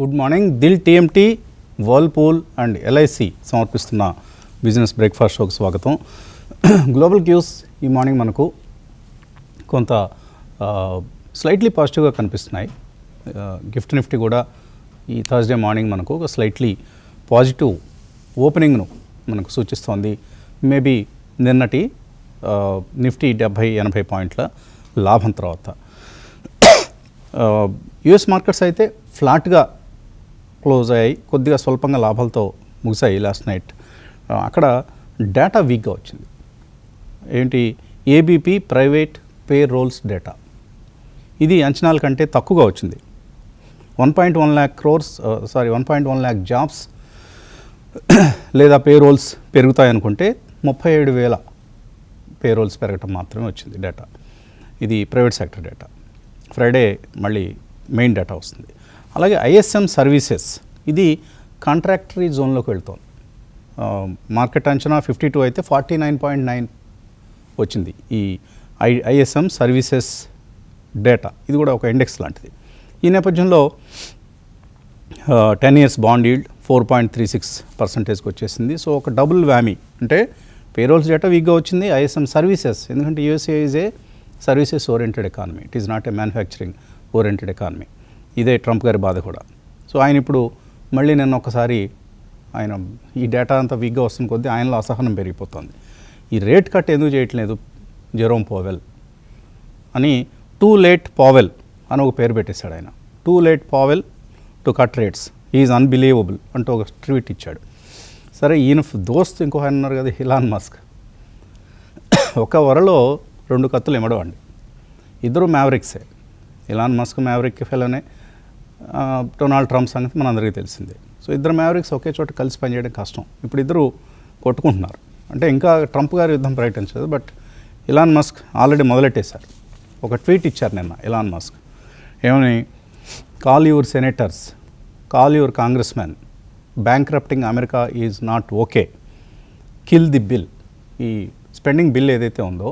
Good morning. Dil TMT, Whirlpool and LIC సమర్పిస్తున్న business breakfast షోకి స్వాగతం. గ్లోబల్ క్యూస్ ఈ మార్నింగ్ మనకు కొంత స్లైట్లీ పాజిటివ్గా కనిపిస్తున్నాయి. గిఫ్ట్ నిఫ్టీ కూడా ఈ థర్స్డే మార్నింగ్ మనకు ఒక స్లైట్లీ పాజిటివ్ ఓపెనింగ్ను మనకు సూచిస్తోంది. మేబీ నిన్నటి నిఫ్టీ 70-80 పాయింట్ల లాభం తర్వాత యుఎస్ మార్కెట్స్ అయితే ఫ్లాట్గా క్లోజ్ అయ్యాయి, కొద్దిగా స్వల్పంగా లాభాలతో ముగిశాయి లాస్ట్ నైట్. అక్కడ డేటా వీక్గా వచ్చింది. ఏంటి? ABP private payrolls data. ఇది అంచనాల కంటే తక్కువగా వచ్చింది. 1.1 lakh crores 1.1 lakh జాబ్స్ లేదా పే రోల్స్ పెరుగుతాయనుకుంటే 37,000 పే రోల్స్ పెరగటం మాత్రమే వచ్చింది డేటా. ఇది ప్రైవేట్ సెక్టర్ డేటా. ఫ్రైడే మళ్ళీ మెయిన్ డేటా వస్తుంది. అలాగే ఐఎస్ఎం సర్వీసెస్, ఇది కాంట్రాక్టరీ జోన్లోకి వెళ్తోంది. మార్కెట్ అంచనా 52 అయితే 49.9 వచ్చింది ఈ ఐఎస్ఎం సర్వీసెస్ డేటా. ఇది కూడా ఒక ఇండెక్స్ లాంటిది. ఈ నేపథ్యంలో 10 years బాండ్ ఈల్డ్ 4.36% వచ్చేసింది. సో ఒక డబుల్ వ్యామీ, అంటే పేరోల్స్ డేటా వీక్గా వచ్చింది, ఐఎస్ఎం సర్వీసెస్, ఎందుకంటే USA is a services oriented economy, it is not a manufacturing oriented economy. ఇదే ట్రంప్ గారి బాధ కూడా. సో ఆయన ఇప్పుడు మళ్ళీ నిన్న ఒకసారి ఆయన ఈ డేటా అంతా వీక్గా వస్తున్న కొద్దీ ఆయనలో అసహనం పెరిగిపోతుంది. ఈ రేట్ కట్ ఎందుకు చేయట్లేదు జెరోమ్ పవెల్ అని, టూ లేట్ పవెల్ అని ఒక పేరు పెట్టేశాడు ఆయన. Too late Powell to cut rates, is unbelievable అంటూ ఒక ట్వీట్ ఇచ్చాడు. సరే, ఈయన దోస్త్ ఇంకో ఆయన ఉన్నారు కదా, ఇలాన్ మస్క్. ఒక వరలో 2 కత్తులు ఇమ్మడవండి. ఇద్దరు మ్యావరిక్సే. ఇలాన్ మస్క్ మ్యావరిక్ ఫెలోనే, డొనాల్డ్ ట్రంప్ సంగతి మనందరికీ తెలిసిందే. సో ఇద్దరు మ్యావరిక్స్ ఒకే చోట కలిసి పనిచేయడం కష్టం. ఇప్పుడు ఇద్దరు కొట్టుకుంటున్నారు. అంటే ఇంకా ట్రంప్ గారు యుద్ధం ప్రకటించలేదు, బట్ ఇలాన్ మస్క్ ఆల్రెడీ మొదలెట్టేశారు. ఒక ట్వీట్ ఇచ్చారు నిన్న ఇలాన్ మస్క్. ఏమని? Call your senators, call your congressmen, bankrupting America is not okay, kill the bill. ఈ స్పెండింగ్ బిల్ ఏదైతే ఉందో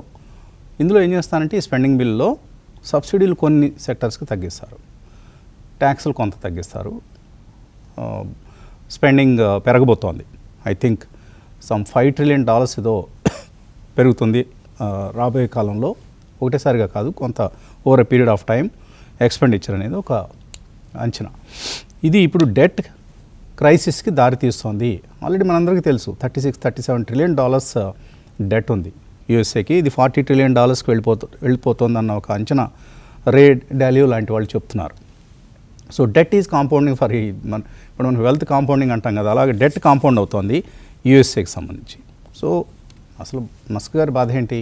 ఇందులో ఏం చేస్తానంటే, ఈ స్పెండింగ్ బిల్లో సబ్సిడీలు కొన్ని సెక్టర్స్కి తగ్గిస్తారు, ట్యాక్సులు కొంత తగ్గిస్తారు, స్పెండింగ్ పెరగబోతోంది. ఐ థింక్ సమ్ $5 trillion ఏదో పెరుగుతుంది రాబోయే కాలంలో. ఒకటేసారిగా కాదు, కొంత over a period of time expenditure అనేది ఒక అంచనా. ఇది ఇప్పుడు డెట్ క్రైసిస్కి దారితీస్తోంది. ఆల్రెడీ మనందరికీ తెలుసు, $36-37 trillion డెట్ ఉంది యూఎస్ఏకి. ఇది $40 trillion వెళ్ళిపోతుందన్న ఒక అంచనా రే డాలియో లాంటి వాళ్ళు చెప్తున్నారు. So det is compounding for ఇప్పుడు మనం వెల్త్ కాంపౌండింగ్ అంటాం కదా, అలాగే డెట్ కాంపౌండ్ అవుతోంది యూఎస్ఏకి సంబంధించి. సో అసలు మస్క్ గారి బాధ ఏంటి?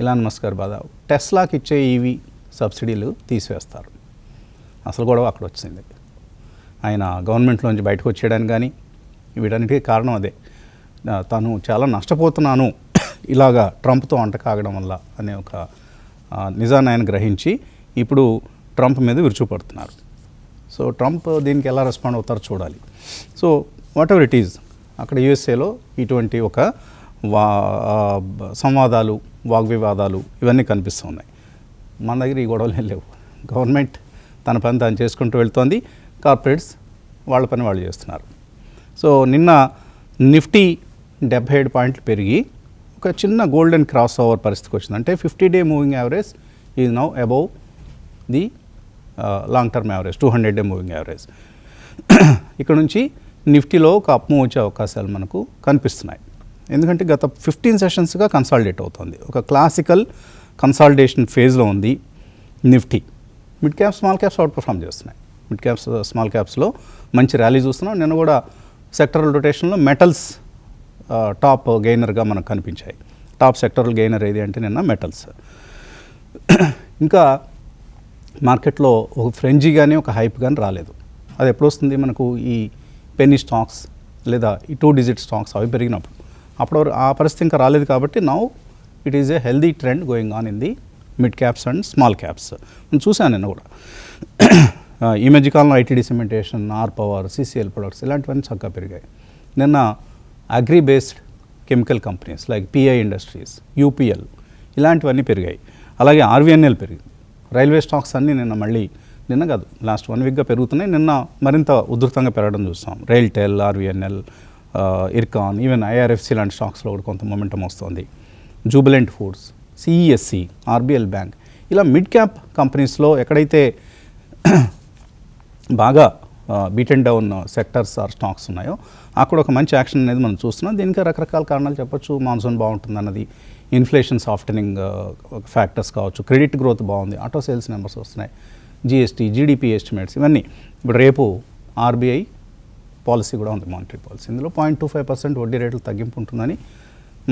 ఇలాన్ మస్క్ గారి బాధ, టెస్లాకి ఇచ్చే ఈవీ సబ్సిడీలు తీసివేస్తారు. అసలు గొడవ అక్కడ వచ్చింది. ఆయన గవర్నమెంట్లోంచి బయటకు వచ్చేయడానికి కానీ వీటన్నిటికీ కారణం అదే. తను చాలా నష్టపోతున్నాను ఇలాగా ట్రంప్తో అంట కాగడం వల్ల అనే ఒక నిజాన్ని ఆయన గ్రహించి ఇప్పుడు ట్రంప్ మీద విరుచుపడుతున్నారు. సో ట్రంప్ దీనికి ఎలా రెస్పాండ్ అవుతారో చూడాలి. So what ever it is, అక్కడ యూఎస్ఏలో ఇటువంటి ఒక సంవాదాలు, వాగ్వివాదాలు ఇవన్నీ కనిపిస్తూ ఉన్నాయి. మన దగ్గర ఈ గొడవలు లేవు. గవర్నమెంట్ తన పని తాను చేసుకుంటూ వెళ్తోంది, కార్పొరేట్స్ వాళ్ళ పని వాళ్ళు చేస్తున్నారు. సో నిన్న నిఫ్టీ 77 పాయింట్లు పెరిగి ఒక చిన్న గోల్డెన్ క్రాస్ ఓవర్ పరిస్థితికి వచ్చింది. అంటే 50-day moving average is now above the long term average, 200-day moving average. ఇక్కడ నుంచి నిఫ్టీలో ఒక అప్ మూవ్ వచ్చే అవకాశాలు మనకు కనిపిస్తున్నాయి. ఎందుకంటే గత 15 సెషన్స్గా కన్సాలిడేట్ అవుతుంది. ఒక క్లాసికల్ కన్సాలిడేషన్ ఫేజ్లో ఉంది Nifty. Mid caps, small caps out perform చేస్తున్నాయి. మిడ్ క్యాప్స్, స్మాల్ క్యాప్స్లో మంచి ర్యాలీ చూస్తున్నాం. నిన్న కూడా సెక్టరల్ రొటేషన్లో మెటల్స్ టాప్ గెయినర్గా మనకు కనిపించాయి. టాప్ సెక్టరల్ గెయినర్ ఏది అంటే నిన్న మెటల్స్. ఇంకా మార్కెట్లో ఒక ఫ్రెంజీ కానీ ఒక హైప్ కానీ రాలేదు. అది ఎప్పుడు వస్తుంది మనకు? ఈ పెన్నీ స్టాక్స్ లేదా ఈ 2 digit స్టాక్స్ అవి పెరిగినప్పుడు. అప్పుడు ఆ పరిస్థితి ఇంకా రాలేదు. కాబట్టి now it is a healthy trend going on in the mid caps and small caps. నేను చూశాను నిన్న కూడా. ఈ మధ్యకాలంలో ITD cementation, R power, CCL products ఇలాంటివన్నీ చక్కగా పెరిగాయి. నిన్న agri based chemical companies like PI industries, UPL ఇలాంటివన్నీ పెరిగాయి. అలాగే ఆర్వీఎన్ఎల్ పెరిగింది. రైల్వే స్టాక్స్ అన్నీ నిన్న మళ్ళీ నిన్న కాదు లాస్ట్ 1 వీక్గా పెరుగుతున్నాయి. నిన్న మరింత ఉధృతంగా పెరగడం చూస్తాం. RailTel, RVNL, Ircon, even IRFC లాంటి స్టాక్స్లో కూడా కొంత మొమెంటం వస్తుంది. Jubilant Foods, CESC, RBL bank, ఇలా మిడ్ క్యాప్ కంపెనీస్లో ఎక్కడైతే బాగా beaten down sectors are stocks ఉన్నాయో అక్కడ ఒక మంచి యాక్షన్ అనేది మనం చూస్తున్నాం. దీనికి రకరకాల కారణాలు చెప్పొచ్చు. మాన్సూన్ బాగుంటుంది అన్నది, ఇన్ఫ్లేషన్ సాఫ్టనింగ్ ఫ్యాక్టర్స్ కావచ్చు, క్రెడిట్ గ్రోత్ బాగుంది, ఆటో సేల్స్ నెంబర్స్ వస్తున్నాయి, జిఎస్టీ, జీడిపి ఎస్టిమేట్స్, ఇవన్నీ. ఇప్పుడు రేపు ఆర్బీఐ పాలసీ కూడా ఉంది, మానిటరీ పాలసీ. ఇందులో 0.25% వడ్డీ రేట్లు తగ్గింపు ఉంటుందని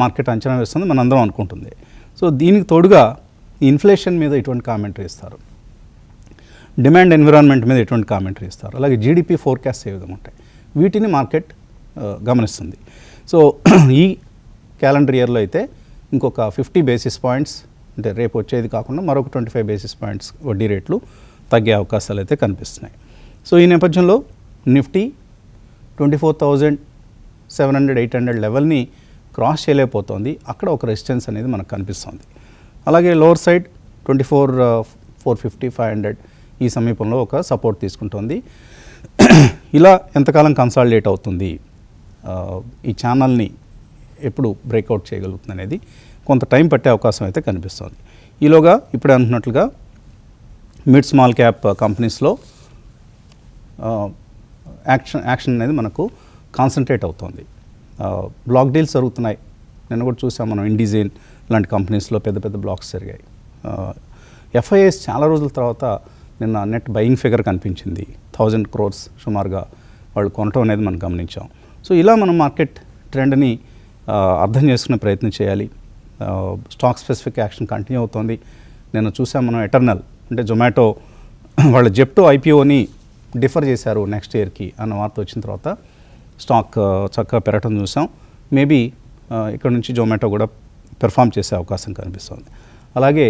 మార్కెట్ అంచనా వేస్తుంది, మనందరం అనుకుంటుంది. సో దీనికి తోడుగా ఇన్ఫ్లేషన్ మీద ఎటువంటి కామెంటరీ ఇస్తారు, డిమాండ్ ఎన్విరాన్మెంట్ మీద ఎటువంటి కామెంటరీ ఇస్తారు, అలాగే జీడిపి ఫోర్కాస్ట్ ఏ విధంగా ఉంటాయి, వీటిని మార్కెట్ గమనిస్తుంది. సో ఈ క్యాలెండర్ ఇయర్లో అయితే ఇంకొక 50 బేసిస్ పాయింట్స్, అంటే రేపు వచ్చేది కాకుండా మరొక 25 బేసిస్ పాయింట్స్ వడ్డీ రేట్లు తగ్గే అవకాశాలు అయితే కనిపిస్తున్నాయి. సో ఈ నేపథ్యంలో నిఫ్టీ 24,700-800 లెవెల్ని క్రాస్ చేయలేకపోతుంది. అక్కడ ఒక రెసిస్టెన్స్ అనేది మనకు కనిపిస్తుంది. అలాగే లోవర్ సైడ్ 24,450-500 ఈ సమీపంలో ఒక సపోర్ట్ తీసుకుంటుంది. ఇలా ఎంతకాలం కన్సాలిడేట్ అవుతుంది, ఈ ఛానల్ని ఎప్పుడు బ్రేక్అవుట్ చేయగలుగుతుంది అనేది కొంత టైం పట్టే అవకాశం అయితే కనిపిస్తుంది. ఈలోగా ఇప్పుడే అనుకున్నట్లుగా మిడ్ స్మాల్ క్యాప్ కంపెనీస్లో యాక్షన్ అనేది మనకు కాన్సన్ట్రేట్ అవుతుంది. బ్లాక్ డీల్స్ జరుగుతున్నాయి. నిన్న కూడా చూసాం మనం, ఇండిజైన్ లాంటి కంపెనీస్లో పెద్ద పెద్ద బ్లాక్స్ జరిగాయి. ఎఫ్ఐఎస్ చాలా రోజుల తర్వాత నిన్న నెట్ బయింగ్ ఫిగర్ కనిపించింది. 1000 crores సుమారుగా వాళ్ళు కొనటం అనేది మనం గమనించాం. సో ఇలా మనం మార్కెట్ ట్రెండ్ని అర్థం చేసుకునే ప్రయత్నం చేయాలి. స్టాక్ స్పెసిఫిక్ యాక్షన్ కంటిన్యూ అవుతుంది. నిన్న చూసాం మనం, ఎటర్నల్ అంటే జొమాటో వాళ్ళ జెప్టో ఐపీఓని డిఫర్ చేశారు నెక్స్ట్ ఇయర్కి అన్న వార్త వచ్చిన తర్వాత స్టాక్ చక్కగా పెరగటం చూసాం. మేబీ ఇక్కడ నుంచి జొమాటో కూడా పెర్ఫామ్ చేసే అవకాశం కనిపిస్తుంది. అలాగే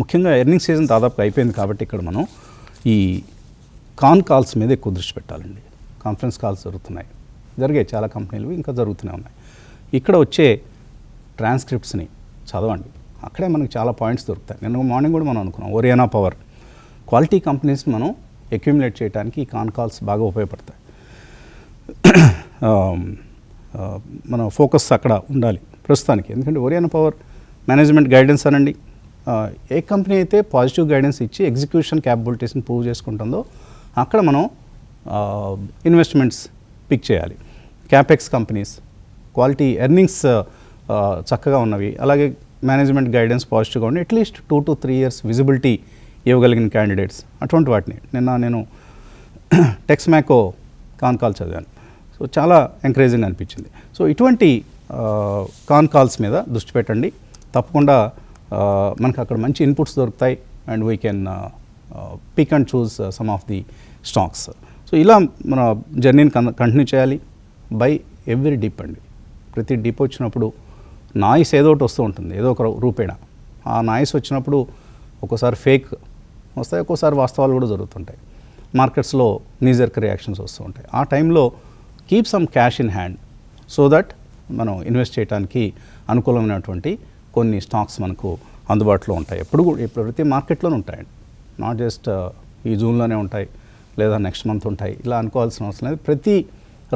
ముఖ్యంగా ఎర్నింగ్ సీజన్ దాదాపుగా అయిపోయింది కాబట్టి ఇక్కడ మనం ఈ కాల్స్ మీద ఎక్కువ దృష్టి పెట్టాలండి. కాన్ఫరెన్స్ కాల్స్ జరిగాయి చాలా కంపెనీలు, ఇంకా జరుగుతూనే ఉన్నాయి. ఇక్కడ వచ్చే ట్రాన్స్క్రిప్ట్స్ని చదవండి, అక్కడే మనకి చాలా పాయింట్స్ దొరుకుతాయి. నిన్న మార్నింగ్ కూడా మనం అనుకున్నాం, ఓరియానా పవర్ క్వాలిటీ కంపెనీస్ని మనం అక్యుములేట్ చేయడానికి ఈ కాల్స్ బాగా ఉపయోగపడతాయి. మన ఫోకస్ అక్కడ ఉండాలి ప్రస్తుతానికి. ఎందుకంటే ఓరియానా పవర్ మేనేజ్మెంట్ గైడెన్స్ అనండి, ఏ కంపెనీ అయితే పాజిటివ్ గైడెన్స్ ఇచ్చి ఎగ్జిక్యూషన్ క్యాపబిలిటీస్ని ప్రూవ్ చేసుకుంటుందో అక్కడ మనం ఇన్వెస్ట్మెంట్స్ పిక్ చేయాలి. క్యాపెక్స్ కంపెనీస్, క్వాలిటీ ఎర్నింగ్స్ చక్కగా ఉన్నవి, అలాగే మేనేజ్మెంట్ గైడెన్స్ పాజిటివ్గా ఉండి అట్లీస్ట్ 2 to 3 years విజిబిలిటీ ఇవ్వగలిగిన క్యాండిడేట్స్, అటువంటి వాటిని. నిన్న నేను టెక్స్మాకో కాల్ చదివాను. సో చాలా ఎంకరేజింగ్ అనిపించింది. సో ఇటువంటి కాల్స్ మీద దృష్టి పెట్టండి. తప్పకుండా మనకు అక్కడ మంచి ఇన్పుట్స్ దొరుకుతాయి and we can pick and choose some of the stocks. So ఇలా మన జర్నీని కంటిన్యూ చేయాలి. బై ఎవ్రీ డిప్ అండి. ప్రతి డిప్ వచ్చినప్పుడు నాయిస్ ఏదో ఒకటి వస్తూ ఉంటుంది, ఏదో ఒక రూపేణ. ఆ నాయిస్ వచ్చినప్పుడు ఒక్కోసారి ఫేక్ వస్తాయి, ఒక్కోసారి వాస్తవాలు కూడా జరుగుతుంటాయి. మార్కెట్స్లో నీజర్క్ రియాక్షన్స్ వస్తూ ఉంటాయి. ఆ టైంలో keep some cash in hand so that మనం ఇన్వెస్ట్ చేయడానికి అనుకూలమైనటువంటి కొన్ని స్టాక్స్ మనకు అందుబాటులో ఉంటాయి. ఎప్పుడు ప్రతి మార్కెట్లోనే ఉంటాయండి. నాట్ జస్ట్ ఈ జూన్లోనే ఉంటాయి లేదా నెక్స్ట్ మంత్ ఉంటాయి ఇలా అనుకోవాల్సిన అవసరం లేదు. ప్రతి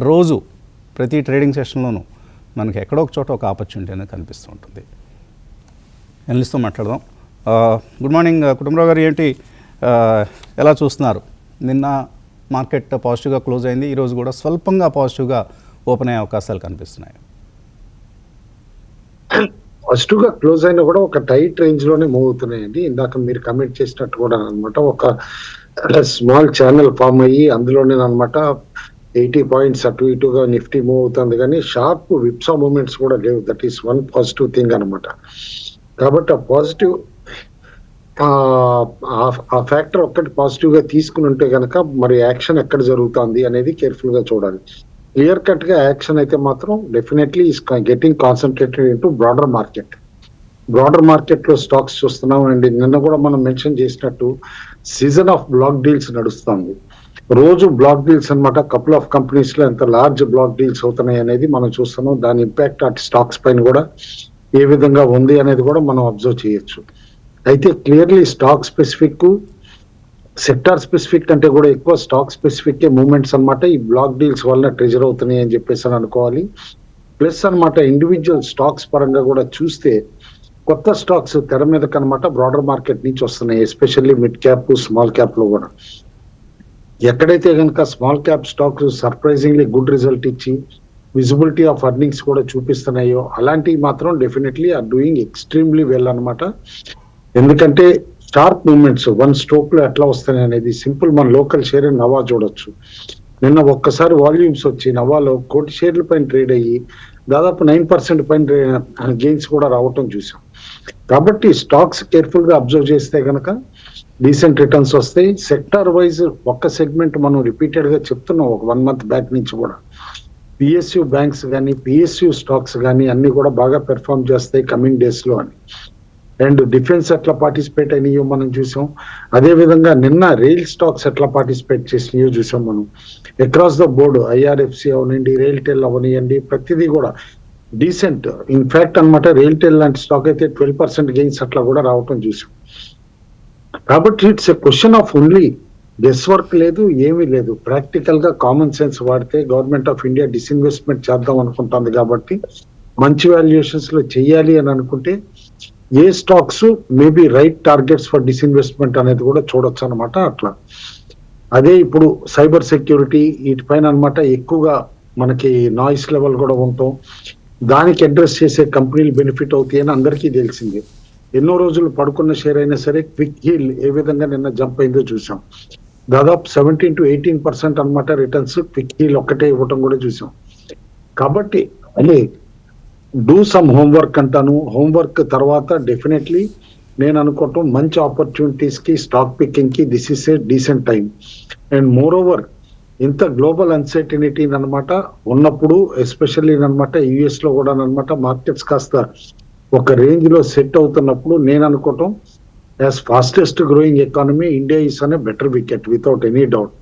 రోజు ప్రతి ట్రేడింగ్ సెషన్లోనూ మనకి ఎక్కడో ఒక చోట ఒక ఆపర్చునిటీ అనేది కనిపిస్తూ ఉంటుంది. ఎనలిస్ట్తో మాట్లాడదాం. గుడ్ మార్నింగ్ కుటుంబరావు గారు, ఏంటి ఎలా చూస్తున్నారు? నిన్న మార్కెట్ పాజిటివ్గా క్లోజ్ అయింది, ఈరోజు కూడా స్వల్పంగా పాజిటివ్గా ఓపెన్ అయ్యే అవకాశాలు కనిపిస్తున్నాయి. పాజిటివ్గా క్లోజ్ అయినా కూడా ఒక టైట్ రేంజ్లోనే మూవ్ అవుతున్నాయండి. ఇందాక మీరు కమెంట్ చేసినట్టు కూడా అనమాట, ఒక స్మాల్ ఛానల్ ఫామ్ అయ్యి అందులోనే అనమాట 80 points అటు ఇటుగా నిఫ్టీ మూవ్ అవుతుంది, కానీ షార్ప్ విప్సా మూమెంట్స్ కూడా లేవు. That is one positive thing అనమాట. కాబట్టి ఆ పాజిటివ్ ఆ ఫ్యాక్టర్ ఒక్కటి పాజిటివ్గా తీసుకుని ఉంటే కనుక మరి యాక్షన్ ఎక్కడ జరుగుతుంది అనేది కేర్ఫుల్గా చూడాలి. క్లియర్ కట్గా యాక్షన్ అయితే మాత్రం definitely is getting concentrated into broader మార్కెట్లో స్టాక్స్ చూస్తున్నాం అండి. నిన్న కూడా మనం మెన్షన్ చేసినట్టు సీజన్ ఆఫ్ బ్లాక్ డీల్స్ నడుస్తుంది. రోజు బ్లాక్ డీల్స్ అనమాట. కపుల్ ఆఫ్ కంపెనీస్ లో ఎంత లార్జ్ బ్లాక్ డీల్స్ అవుతున్నాయి అనేది మనం చూస్తున్నాం. దాని ఇంపాక్ట్ అటు స్టాక్స్ పైన కూడా ఏ విధంగా ఉంది అనేది కూడా మనం అబ్జర్వ్ చేయొచ్చు. అయితే clearly stock specific sector specific కంటే కూడా ఎక్కువ స్టాక్ స్పెసిఫిక్ మూవ్మెంట్స్ అన్నమాట ఈ బ్లాక్ డీల్స్ వల్ల ట్రెజర్ అవుతున్నాయి అని చెప్పేసి అని అనుకోవాలి. ప్లస్ అన్నమాట ఇండివిజువల్ స్టాక్స్ పరంగా కూడా చూస్తే కొత్త స్టాక్స్ తెర మీదకి అన్నమాట బ్రాడర్ మార్కెట్ నుంచి వస్తున్నాయి, especially mid cap small cap లో కూడా. ఎక్కడైతే కనుక small cap stocks surprisingly good result ఇచ్చి విజిబిలిటీ ఆఫ్ అర్నింగ్స్ కూడా చూపిస్తున్నాయో అలాంటివి మాత్రం definitely are doing extremely well అన్నమాట. ఎందుకంటే షార్ప్ మూవ్మెంట్స్ వన్ స్ట్రోక్ లో ఎట్లా వస్తున్నాయి అనేది సింపుల్ మన లోకల్ షేర్ నవా చూడొచ్చు. నిన్న ఒక్కసారి వాల్యూమ్స్ వచ్చి నవాలో 1 కోటి షేర్ల పైన ట్రేడ్ అయ్యి దాదాపు 9% పైన గెయిన్స్ కూడా రావటం చూసాం. కాబట్టి స్టాక్స్ కేర్ఫుల్ గా అబ్జర్వ్ చేస్తే కనుక డీసెంట్ రిటర్న్స్ వస్తాయి. సెక్టార్ వైజ్ ఒక్క సెగ్మెంట్ మనం రిపీటెడ్ గా చెప్తున్నాం ఒక 1 మంత్ బ్యాక్ నుంచి కూడా. పిఎస్యు బ్యాంక్స్ కానీ పిఎస్యు స్టాక్స్ కానీ అన్ని కూడా బాగా పెర్ఫార్మ్ చేస్తాయి కమింగ్ డేస్ లో అని. అండ్ డిఫెన్స్ ఎట్లా పార్టిసిపేట్ అయినాయో మనం చూసాం. అదే విధంగా నిన్న రైల్ స్టాక్స్ ఎట్లా పార్టిసిపేట్ చేసినాయో చూసాం మనం. అక్రాస్ ద బోర్డు ఐఆర్ఎఫ్సి అవనండి, రైల్టెల్ అవనియండి, ప్రతిదీ కూడా డీసెంట్. ఇన్ఫాక్ట్ అన్నమాట రైల్టెల్ లాంటి స్టాక్ అయితే 12% గెయిన్స్ అట్లా కూడా రావటం చూసాం. కాబట్టి it's a question of only guess work లేదు, ఏమీ లేదు. ప్రాక్టికల్ గా కామన్ సెన్స్ వాడితే గవర్నమెంట్ ఆఫ్ ఇండియా డిస్ఇన్వెస్ట్మెంట్ చేద్దాం అనుకుంటుంది కాబట్టి మంచి వాల్యుయేషన్స్ లో చెయ్యాలి అని అనుకుంటే ఏ stocks maybe right targets for disinvestment అనేది కూడా చూడొచ్చు అనమాట. అట్లా అదే ఇప్పుడు సైబర్ సెక్యూరిటీ వీటిపైన అనమాట ఎక్కువగా మనకి నాయిస్ లెవెల్ కూడా ఉంటాం. దానికి అడ్రస్ చేసే కంపెనీలు బెనిఫిట్ అవుతాయి అని అందరికీ తెలిసిందే. ఎన్నో రోజులు పడుకున్న షేర్ అయినా సరే క్విక్ హీల్ ఏ విధంగా నిన్న జంప్ అయిందో చూసాం. దాదాపు 17 to 18% అనమాట రిటర్న్స్ క్విక్ హీల్ ఒక్కటే ఇవ్వటం కూడా చూసాం. కాబట్టి అదే డూ సమ్ హోంవర్క్ అంటాను. హోంవర్క్ తర్వాత డెఫినెట్లీ నేను అనుకోవటం మంచి ఆపర్చునిటీస్ కి స్టాక్ పికింగ్ కి this is a decent time. And more over ఇంత గ్లోబల్ అన్సర్టనిటీ అనమాట ఉన్నప్పుడు ఎస్పెషల్లీ అనమాట యుఎస్ లో కూడా అనమాట మార్కెట్స్ కాస్త ఒక రేంజ్ లో సెట్ అవుతున్నప్పుడు నేను అనుకోవటం as fastest growing economy India is అనే better wicket without any doubt.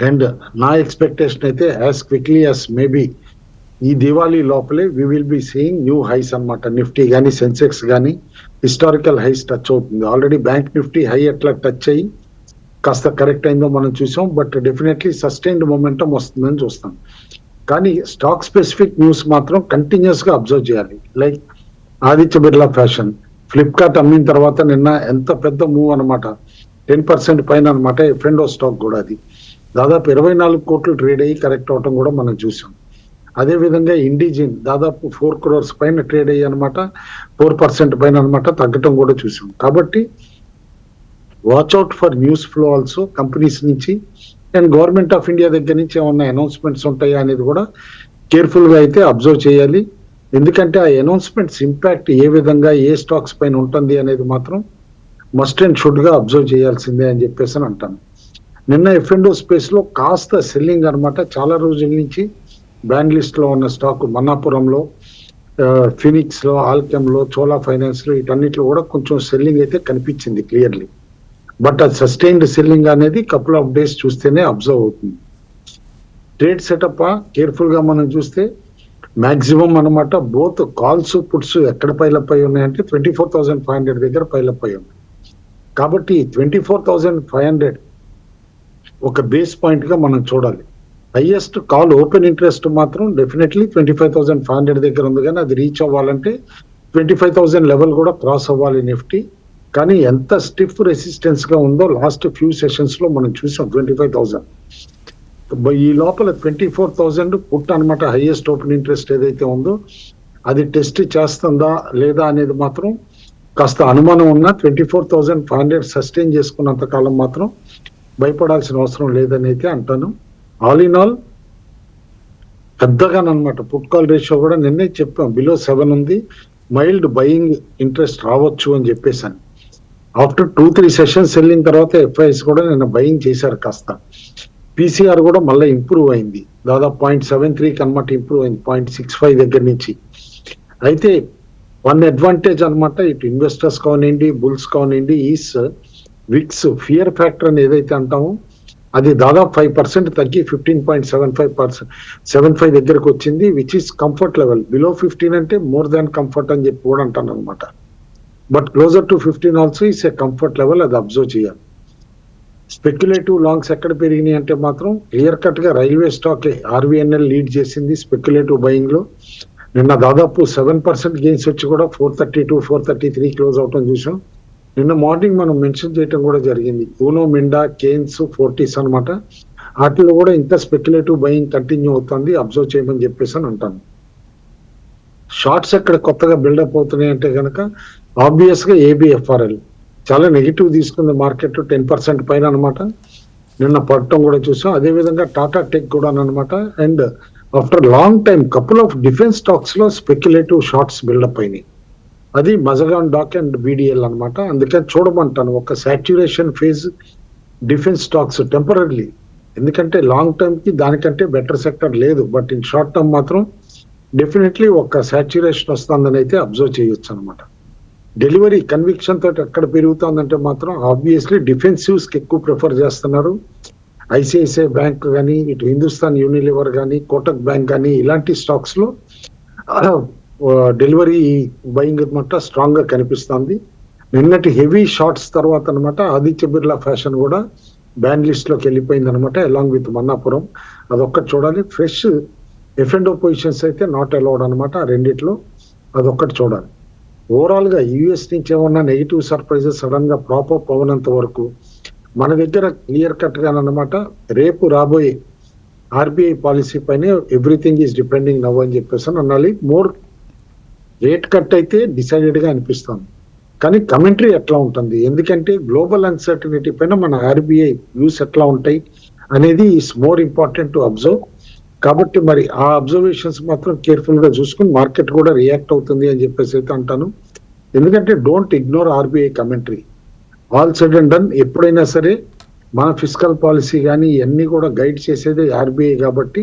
And నా ఎక్స్పెక్టేషన్ అయితే యాజ్ క్విక్లీ యాజ్ మేబీ ఈ దివాళీ లోపలే we will be seeing new highs అన్నమాట. నిఫ్టీ కానీ సెన్సెక్స్ కానీ హిస్టారికల్ హైస్ టచ్ అవుతుంది. ఆల్రెడీ బ్యాంక్ నిఫ్టీ హై ఎట్లా టచ్ అయ్యి కాస్త కరెక్ట్ అయిందో మనం చూసాం. బట్ డెఫినెట్లీ సస్టైన్డ్ మొమెంటం వస్తుందని చూస్తాం. కానీ స్టాక్ స్పెసిఫిక్ న్యూస్ మాత్రం కంటిన్యూస్ గా అబ్జర్వ్ చేయాలి. Like Aditya Birla fashion Flipkart అమ్మిన తర్వాత నిన్న ఎంత పెద్ద మూవ్ అనమాట, 10% పైన అనమాట. ఎఫ్ఎండో స్టాక్ కూడా అది దాదాపు 24 కోట్లు ట్రేడ్ అయ్యి కరెక్ట్ అవటం కూడా మనం చూసాం. అదే విధంగా ఇండిజిన్ దాదాపు 4 crores పైన ట్రేడ్ అయ్యి అనమాట 4% పైన అనమాట తగ్గటం కూడా చూసాం. కాబట్టి watch out for news flow also companies నుంచి. అండ్ గవర్నమెంట్ ఆఫ్ ఇండియా దగ్గర నుంచి ఏమన్నా అనౌన్స్మెంట్స్ ఉంటాయా అనేది కూడా కేర్ఫుల్ గా అయితే అబ్జర్వ్ చేయాలి. ఎందుకంటే ఆ అనౌన్స్మెంట్స్ ఇంపాక్ట్ ఏ విధంగా ఏ స్టాక్స్ పైన ఉంటుంది అనేది మాత్రం మస్ట్ అండ్ షుడ్ గా అబ్జర్వ్ చేయాల్సిందే అని చెప్పేసి అని అంటాను. నిన్న ఎఫ్ఎండో స్పేస్ లో కాస్త సెల్లింగ్ అనమాట. చాలా రోజుల నుంచి బ్యాన్ లిస్ట్ లో ఉన్న స్టాక్ మన్నాపురంలో, ఫినిక్స్ లో, ఆల్కెమ్ లో, చోలా ఫైనాన్స్ లో వీటన్నిటిలో కూడా కొంచెం సెల్లింగ్ అయితే కనిపించింది క్లియర్లీ. బట్ అది సస్టైన్డ్ సెల్లింగ్ అనేది కపుల్ ఆఫ్ డేస్ చూస్తేనే అబ్జర్వ్ అవుతుంది. ట్రేడ్ సెటప్ కేర్ఫుల్ గా మనం చూస్తే మాక్సిమం అనమాట బోత్ కాల్స్ పుట్స్ ఎక్కడ పైలప్ అయి ఉన్నాయంటే 24,500 దగ్గర పైలప్ అయి ఉన్నాయి. కాబట్టి 24,500 ఒక బేస్ పాయింట్ గా మనం చూడాలి. హైయెస్ట్ కాల్ ఓపెన్ ఇంట్రెస్ట్ మాత్రం డెఫినెట్లీ 25,500 దగ్గర ఉంది. కానీ అది రీచ్ అవ్వాలంటే 25,000 లెవెల్ కూడా క్రాస్ అవ్వాలి నిఫ్టీ. కానీ ఎంత స్టిఫ్ రెసిస్టెన్స్ గా ఉందో లాస్ట్ ఫ్యూ సెషన్స్ లో మనం చూసాం. 25,000 ఈ లోపల 24,000 పుట్ అనమాట హైయెస్ట్ ఓపెన్ ఇంట్రెస్ట్ ఏదైతే ఉందో అది టెస్ట్ చేస్తుందా లేదా అనేది మాత్రం కాస్త అనుమానం ఉన్న 24,500 సస్టైన్ చేసుకున్నంత కాలం మాత్రం భయపడాల్సిన అవసరం లేదని అయితే అంటాను. ఆల్ ఇన్ ఆల్ పెద్దగానమాట పుట్ కాల్ రేషియో కూడా నిన్నే చెప్పాం బిలో 7 ఉంది. మైల్డ్ బయింగ్ ఇంట్రెస్ట్ రావచ్చు అని చెప్పేసాను. ఆఫ్టర్ 2-3 సెషన్స్ వెళ్ళిన తర్వాత ఎఫ్ఐఎస్ కూడా నిన్న బయింగ్ చేశారు కాస్త. పీసీఆర్ కూడా మళ్ళీ ఇంప్రూవ్ అయింది. దాదాపు 0.73 అనమాట ఇంప్రూవ్ అయింది 0.65 దగ్గర నుంచి. అయితే వన్ అడ్వాంటేజ్ అనమాట ఇటు ఇన్వెస్టర్స్ కానివ్వండి, బుల్స్ కానివ్వండి, ఈస్ విక్స్ ఫియర్ ఫ్యాక్టర్ అని ఏదైతే అంటామో అది దాదాపు 5% తగ్గి 15.75 దగ్గరకు వచ్చింది, which is comfort level. Below 15 అంటే మోర్ దాన్ కంఫర్ట్ అని చెప్పి కూడా అంటాను అనమాట. But closer to 15 also is a comfort level, అది అబ్జర్వ్ చేయాలి. స్పెక్యులేటివ్ లాంగ్స్ ఎక్కడ పెరిగినాయి అంటే మాత్రం క్లియర్ కట్ గా రైల్వే స్టాక్ ఆర్వీఎన్ఎల్ లీడ్ చేసింది స్పెక్యులేటివ్ బయింగ్ లో. నిన్న దాదాపు 7% గెయిన్స్ వచ్చి కూడా 432, 433 క్లోజ్ అవటం చూసాం. నిన్న మార్నింగ్ మనం మెన్షన్ చేయడం కూడా జరిగింది. యూనో, మిండా, కేన్స్, ఫోర్టీస్ అనమాట. వాటిలో కూడా ఇంత స్పెక్యులేటివ్ బయింగ్ కంటిన్యూ అవుతుంది, అబ్జర్వ్ చేయమని చెప్పేసి అని అంటాను. షార్ట్స్ ఎక్కడ కొత్తగా బిల్డప్ అవుతున్నాయి అంటే కనుక ఆబ్వియస్ గా ఏబిఎఫ్ఆర్ఎల్ చాలా నెగిటివ్ తీసుకుంది మార్కెట్, 10% పైన అనమాట. నిన్న పడటం కూడా చూసాం. అదేవిధంగా టాటా టెక్ కూడా అనమాట. And after long time couple of defence stocks లో స్పెక్యులేటివ్ షార్ట్స్ బిల్డప్ అయినాయి. అది మజగాన్ డాక్ అండ్ బీడిఎల్ అనమాట. అందుకని చూడమంటాను ఒక saturation phase defence stocks temporary. ఎందుకంటే లాంగ్ టర్మ్ కి దానికంటే బెటర్ సెక్టర్ లేదు, బట్ ఇన్ షార్ట్ టర్మ్ మాత్రం డెఫినెట్లీ ఒక సాచ్యురేషన్ వస్తుందని అయితే అబ్జర్వ్ చేయొచ్చు అనమాట. డెలివరీ కన్విక్షన్ తోటి ఎక్కడ పెరుగుతుందంటే మాత్రం ఆబ్వియస్లీ డిఫెన్సివ్స్ కి ఎక్కువ ప్రిఫర్ చేస్తున్నారు. ఐసిఐసిఐ బ్యాంక్ కానీ, ఇటు హిందుస్థాన్ యూనిలివర్ కానీ, కోటక్ బ్యాంక్ కానీ ఇలాంటి స్టాక్స్ లో డెలివరీ బయింగ్ అనమాట స్ట్రాంగ్ గా కనిపిస్తుంది. నిన్నటి హెవీ షార్ట్స్ తర్వాత అనమాట ఆదిత్య బిర్లా ఫ్యాషన్ కూడా బ్యాన్ లిస్ట్ లోకి వెళ్ళిపోయింది అనమాట, అలాంగ్ విత్ మన్నాపురం. అదొక్కటి చూడాలి. ఫ్రెష్ ఎఫ్ఎండో పొజిషన్స్ అయితే నాట్ అలౌడ్ అనమాట ఆ రెండిట్లో, అదొక్కటి చూడాలి. ఓవరాల్ గా యుఎస్ నుంచి ఏమన్నా నెగిటివ్ సర్ప్రైజెస్ సడన్ గా ప్రాపప్ అవనంత వరకు మన దగ్గర క్లియర్ కట్ గా అనమాట రేపు రాబోయే ఆర్బీఐ పాలసీ పైన ఎవ్రీథింగ్ ఈజ్ డిపెండింగ్ నవ్ అని చెప్పేసి అనాలి. మోర్ రేట్ కట్ అయితే డిసైడెడ్ గా అనిపిస్తుంది, కానీ కమెంటరీ ఎట్లా ఉంటుంది, ఎందుకంటే గ్లోబల్ అన్సర్టనిటీ పైన మన ఆర్బీఐ వ్యూస్ ఎట్లా ఉంటాయి అనేది is more important to observe. కాబట్టి మరి ఆ అబ్జర్వేషన్స్ మాత్రం కేర్ఫుల్ గా చూసుకుని మార్కెట్ కూడా రియాక్ట్ అవుతుంది అని చెప్పేసి అయితే అంటాను. ఎందుకంటే don't ignore RBI commentary. All said and done ఎప్పుడైనా సరే మన ఫిస్కల్ పాలసీ కానీ ఇవన్నీ కూడా గైడ్ చేసేది ఆర్బీఐ కాబట్టి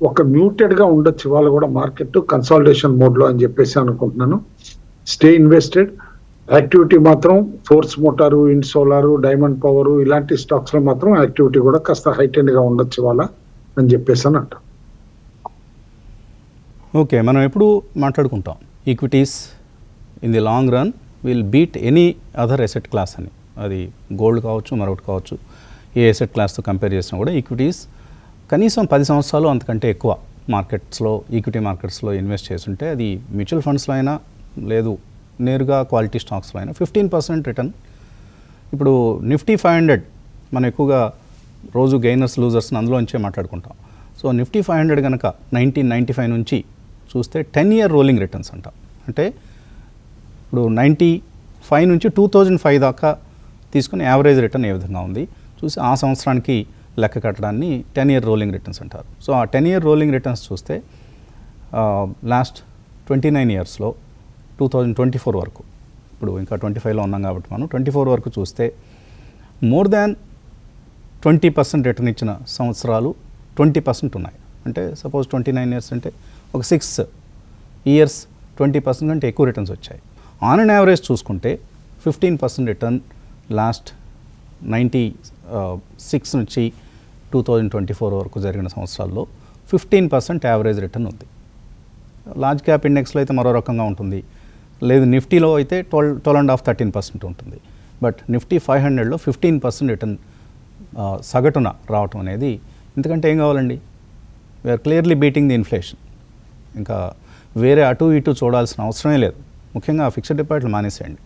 ఒక మ్యూటెడ్ గా ఉండొచ్చు వాళ్ళు కూడా మార్కెట్ కన్సాలిడేషన్ మోడ్ లో అని చెప్పేసి అనుకుంటున్నాను. Stay invested. యాక్టివిటీ మాత్రం force motor, in solar, diamond power ఇలాంటి స్టాక్స్ లో మాత్రం యాక్టివిటీ కూడా కాస్త హైటెండ్ గా ఉండొచ్చు వాళ్ళ అని చెప్పేసి అని అంట. ఓకే, మనం ఎప్పుడు మాట్లాడుకుంటాం equities in the long run will beat any other asset class అని. అది గోల్డ్ కావచ్చు, మరొకటి కావచ్చు. ఏ ఎసెట్ క్లాస్తో కంపేర్ చేసినా కూడా ఈక్విటీస్ కనీసం 10 సంవత్సరాలు అంతకంటే ఎక్కువ మార్కెట్స్లో, ఈక్విటీ మార్కెట్స్లో ఇన్వెస్ట్ చేస్తుంటే అది మ్యూచువల్ ఫండ్స్లో అయినా లేదు నేరుగా క్వాలిటీ స్టాక్స్లో అయినా 15% రిటర్న్. ఇప్పుడు నిఫ్టీ 500 మనం ఎక్కువగా రోజు గెయినర్స్ లూజర్స్ని అందులోంచే మాట్లాడుకుంటాం. సో నిఫ్టీ 500 కనుక 1995 నుంచి చూస్తే 10-year రోలింగ్ రిటర్న్స్ అంటాం. అంటే ఇప్పుడు 95 నుంచి 2005 దాకా తీసుకుని యావరేజ్ రిటర్న్ ఏ విధంగా ఉంది చూసి ఆ సంవత్సరానికి లెక్క కట్టడాన్ని 10-year రోలింగ్ రిటర్న్స్ అంటారు. సో ఆ 10-year రోలింగ్ రిటర్న్స్ చూస్తే లాస్ట్ 29 ఇయర్స్లో 2024 వరకు, ఇప్పుడు ఇంకా 25లో ఉన్నాం కాబట్టి మనం 24 వరకు చూస్తే మోర్ దాన్ 20% రిటర్న్ ఇచ్చిన సంవత్సరాలు 20% ఉన్నాయి. అంటే సపోజ్ 29 ఇయర్స్ అంటే ఒక 6 ఇయర్స్ 20% కంటే ఎక్కువ రిటర్న్స్ వచ్చాయి. ఆన్ అండ్ యావరేజ్ చూసుకుంటే 15% రిటర్న్ లాస్ట్ 96 నుంచి 2024 వరకు జరిగిన సంవత్సరాల్లో 15% యావరేజ్ రిటర్న్ ఉంది. లార్జ్ క్యాప్ ఇండెక్స్లో అయితే మరో రకంగా ఉంటుంది, లేదు నిఫ్టీలో అయితే 12.5-13% ఉంటుంది. బట్ నిఫ్టీ 500లో 15% రిటర్న్ సగటున రావటం అనేది ఇంతకంటే ఏం కావాలండి? We're clearly beating the inflation. ఇంకా వేరే అటు ఇటు చూడాల్సిన అవసరమే లేదు. ముఖ్యంగా ఫిక్స్డ్ డిపాజిట్లు మానేసేయండి,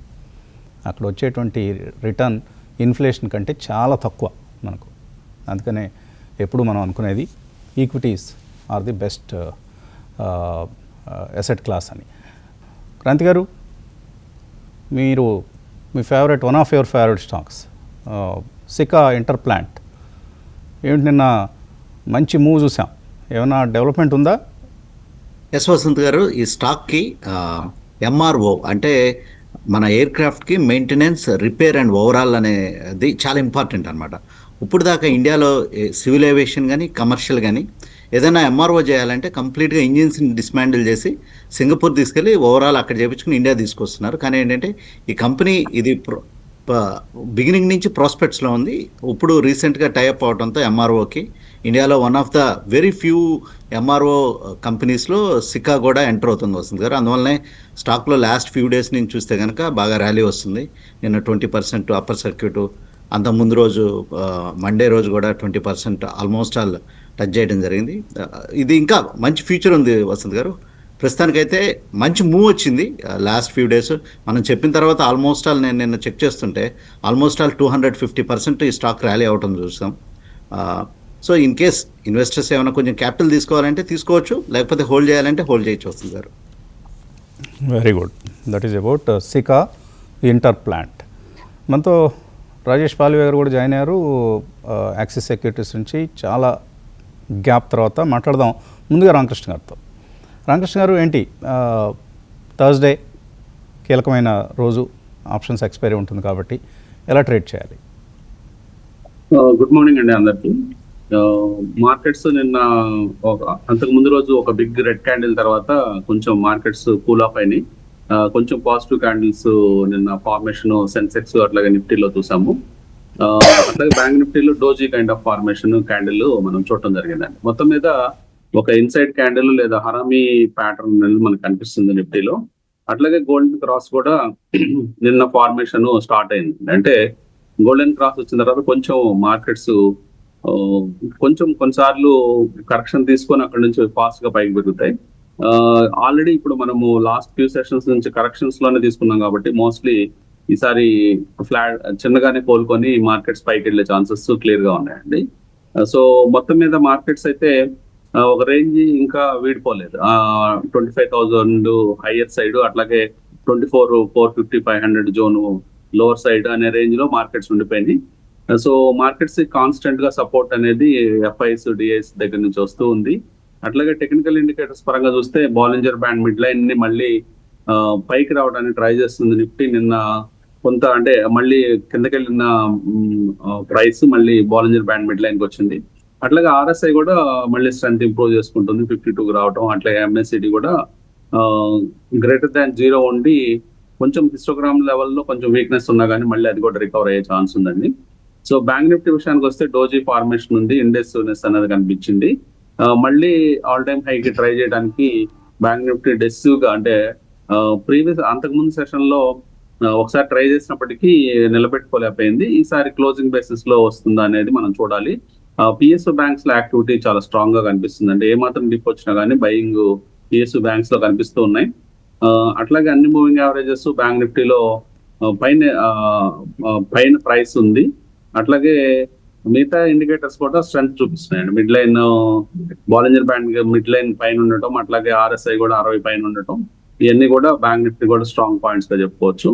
అక్కడ వచ్చేటువంటి రిటర్న్ ఇన్ఫ్లేషన్ కంటే చాలా తక్కువ మనకు. అందుకనే ఎప్పుడు మనం అనుకునేది equities are the best asset class అని. క్రాంతి గారు, మీరు మీ favourite, one of your favourite stocks Sika Interplant, ఏమిటి నిన్న మంచి మూవ్ చూసాం, ఏమైనా డెవలప్మెంట్ ఉందా? ఎస్ వసంత్ గారు, ఈ స్టాక్కి ఎంఆర్ఓ అంటే మన ఎయిర్క్రాఫ్ట్కి మెయింటెనెన్స్, రిపేర్ అండ్ ఓవరాల్ అనేది చాలా ఇంపార్టెంట్ అనమాట. ఇప్పుడు దాకా ఇండియాలో సివిల్ ఏవియేషన్ కానీ కమర్షియల్ కానీ ఏదైనా ఎంఆర్ఓ చేయాలంటే కంప్లీట్గా ఇంజిన్స్ని డిస్మాండిల్ చేసి సింగపూర్ తీసుకెళ్ళి ఓవరాల్ అక్కడ చేయించుకుని ఇండియా తీసుకొస్తున్నారు. కానీ ఏంటంటే ఈ కంపెనీ ఇది బిగినింగ్ నుంచి ప్రాస్పెక్ట్స్లో ఉంది. ఇప్పుడు రీసెంట్గా టైఅప్ అవడంతో ఎంఆర్ఓకి ఇండియాలో one of the very few MRO కంపెనీస్లో సికా కూడా ఎంటర్ అవుతుంది వస్తుంది గారు. అందువల్లనే స్టాక్లో లాస్ట్ ఫ్యూ డేస్ నుంచి చూస్తే కనుక బాగా ర్యాలీ వస్తుంది. నిన్న 20% అప్పర్ సర్క్యూట్ అంత ముందు రోజు మండే రోజు కూడా 20% ఆల్మోస్ట్ ఆల్ టచ్ చేయడం జరిగింది. ఇది ఇంకా మంచి ఫ్యూచర్ ఉంది వసంత్ గారు. ప్రస్తుతానికైతే మంచి మూవ్ వచ్చింది లాస్ట్ ఫ్యూ డేస్. మనం చెప్పిన తర్వాత ఆల్మోస్ట్ ఆల్ నేను నిన్న చెక్ చేస్తుంటే ఆల్మోస్ట్ ఆల్ 250% ఈ స్టాక్ ర్యాలీ అవటం చూస్తాం. సో ఇన్ కేస్ ఇన్వెస్టర్స్ ఏమైనా కొంచెం క్యాపిటల్ తీసుకోవాలంటే తీసుకోవచ్చు, లేకపోతే హోల్డ్ చేయాలంటే హోల్డ్ చేయొచ్చు వస్తుంది గారు. Very good. That is about cica Inter plant. మనతో రాజేష్ పాలివే గారు కూడా జాయిన్ అయ్యారు యాక్సిస్ సెక్యూరిటీస్ నుంచి. చాలా గ్యాప్ తర్వాత మాట్లాడదాం. ముందుగా రామకృష్ణ గారితో. రామకృష్ణ గారు, ఏంటి థర్స్డే కీలకమైన రోజు, ఆప్షన్స్ ఎక్స్పైరీ ఉంటుంది కాబట్టి ఎలా ట్రేడ్ చేయాలి? గుడ్ మార్నింగ్ అండి అందరికి. మార్కెట్స్ నిన్న అంతకు ముందు రోజు ఒక బిగ్ రెడ్ క్యాండిల్ తర్వాత కొంచెం మార్కెట్స్ కూల్ ఆఫ్ అయినాయి. కొంచెం పాజిటివ్ క్యాండిల్స్ నిన్న ఫార్మేషన్ సెన్సెక్స్ అట్లాగే నిఫ్టీలో చూసాము. అట్లాగే బ్యాంక్ నిఫ్టీలో doji kind of formation candle మనం చూడటం జరిగిందండి. మొత్తం మీద ఒక ఇన్సైడ్ క్యాండిల్ లేదా హరామీ ప్యాటర్న్ అనేది మనకు కనిపిస్తుంది నిఫ్టీలో. అట్లాగే గోల్డెన్ క్రాస్ కూడా నిన్న ఫార్మేషన్ స్టార్ట్ అయింది. అంటే గోల్డెన్ క్రాస్ వచ్చిన తర్వాత కొంచెం మార్కెట్స్ కొంచెం కొన్నిసార్లు కరెక్షన్ తీసుకొని అక్కడ నుంచి ఫాస్ట్ గా పైకి పెరుగుతాయి. ఆల్రెడీ ఇప్పుడు మనము లాస్ట్ ఫ్యూ సెషన్స్ నుంచి కరెక్షన్స్ లోనే తీసుకున్నాం కాబట్టి మోస్ట్లీ ఈసారి ఫ్లాట్ చిన్నగానే కోలుకొని మార్కెట్స్ పైకి వెళ్ళే ఛాన్సెస్ క్లియర్ గా ఉన్నాయండి. సో మొత్తం మీద మార్కెట్స్ అయితే ఒక రేంజ్ ఇంకా వీడిపోలేదు. 25,000 హైయర్ సైడ్, అట్లాగే 24,450-500 జోన్ లోవర్ సైడ్ అనే రేంజ్ లో మార్కెట్స్ ఉండిపోయింది. సో మార్కెట్స్ కాన్స్టెంట్ గా సపోర్ట్ అనేది ఎఫ్ఐస్ డిఐస్ దగ్గర నుంచి వస్తూ ఉంది. అట్లాగే టెక్నికల్ ఇండికేటర్స్ పరంగా చూస్తే బాలింజర్ బ్యాండ్ మిడ్ లైన్ ని మళ్ళీ పైకి రావడానికి ట్రై చేస్తుంది నిఫ్టీ. నిన్న కొంత అంటే మళ్ళీ కిందకెళ్ళిన ప్రైస్ మళ్ళీ బాలింజర్ బ్యాండ్ మిడ్ లైన్ కి వచ్చింది. అట్లాగే ఆర్ఎస్ఐ కూడా మళ్ళీ స్ట్రెంత్ ఇంప్రూవ్ చేసుకుంటుంది, 52 రావటం. అట్లాగే ఎంఎస్సిడి కూడా గ్రేటర్ దాన్ 0 ఉండి కొంచెం హిస్టోగ్రామ్ లెవెల్లో కొంచెం వీక్నెస్ ఉన్నా కానీ మళ్ళీ అది కూడా రికవర్ అయ్యే ఛాన్స్ ఉందండి. సో బ్యాంక్ నిఫ్టీ విషయానికి వస్తే డోజీ ఫార్మేషన్ ఉంది, ఇండెసివ్నెస్ అనేది కనిపించింది. మళ్ళీ ఆల్ టైమ్ హైకి ట్రై చేయడానికి బ్యాంక్ నిఫ్టీ డెసివ్ గా అంటే ప్రీవియస్ అంతకుముందు సెషన్ లో ఒకసారి ట్రై చేసినప్పటికీ నిలబెట్టుకోలేకపోయింది. ఈసారి క్లోజింగ్ బేసిస్ లో వస్తుందా అనేది మనం చూడాలి. పిఎస్యు బ్యాంక్స్ లో యాక్టివిటీ చాలా స్ట్రాంగ్ గా కనిపిస్తుంది. అంటే ఏ మాత్రం డిప్ వచ్చినా కానీ బయింగ్ పిఎస్యు బ్యాంక్స్ లో కనిపిస్తూ ఉన్నాయి. అట్లాగే అన్ని మూవింగ్ యావరేజెస్ బ్యాంక్ నిఫ్టీలో పైన ప్రైస్ ఉంది. అట్లాగే మిగతా ఇండికేటర్స్ కూడా స్ట్రెంత్ చూపిస్తున్నాయండి. Mid line Bollinger band mid line పైన ఉండటం, అట్లాగే ఆర్ఎస్ఐ కూడా 60 పైన ఉండటం, ఇవన్నీ కూడా బ్యాంక్ నిఫ్టీ కూడా స్ట్రాంగ్ పాయింట్స్ గా చెప్పుకోవచ్చు.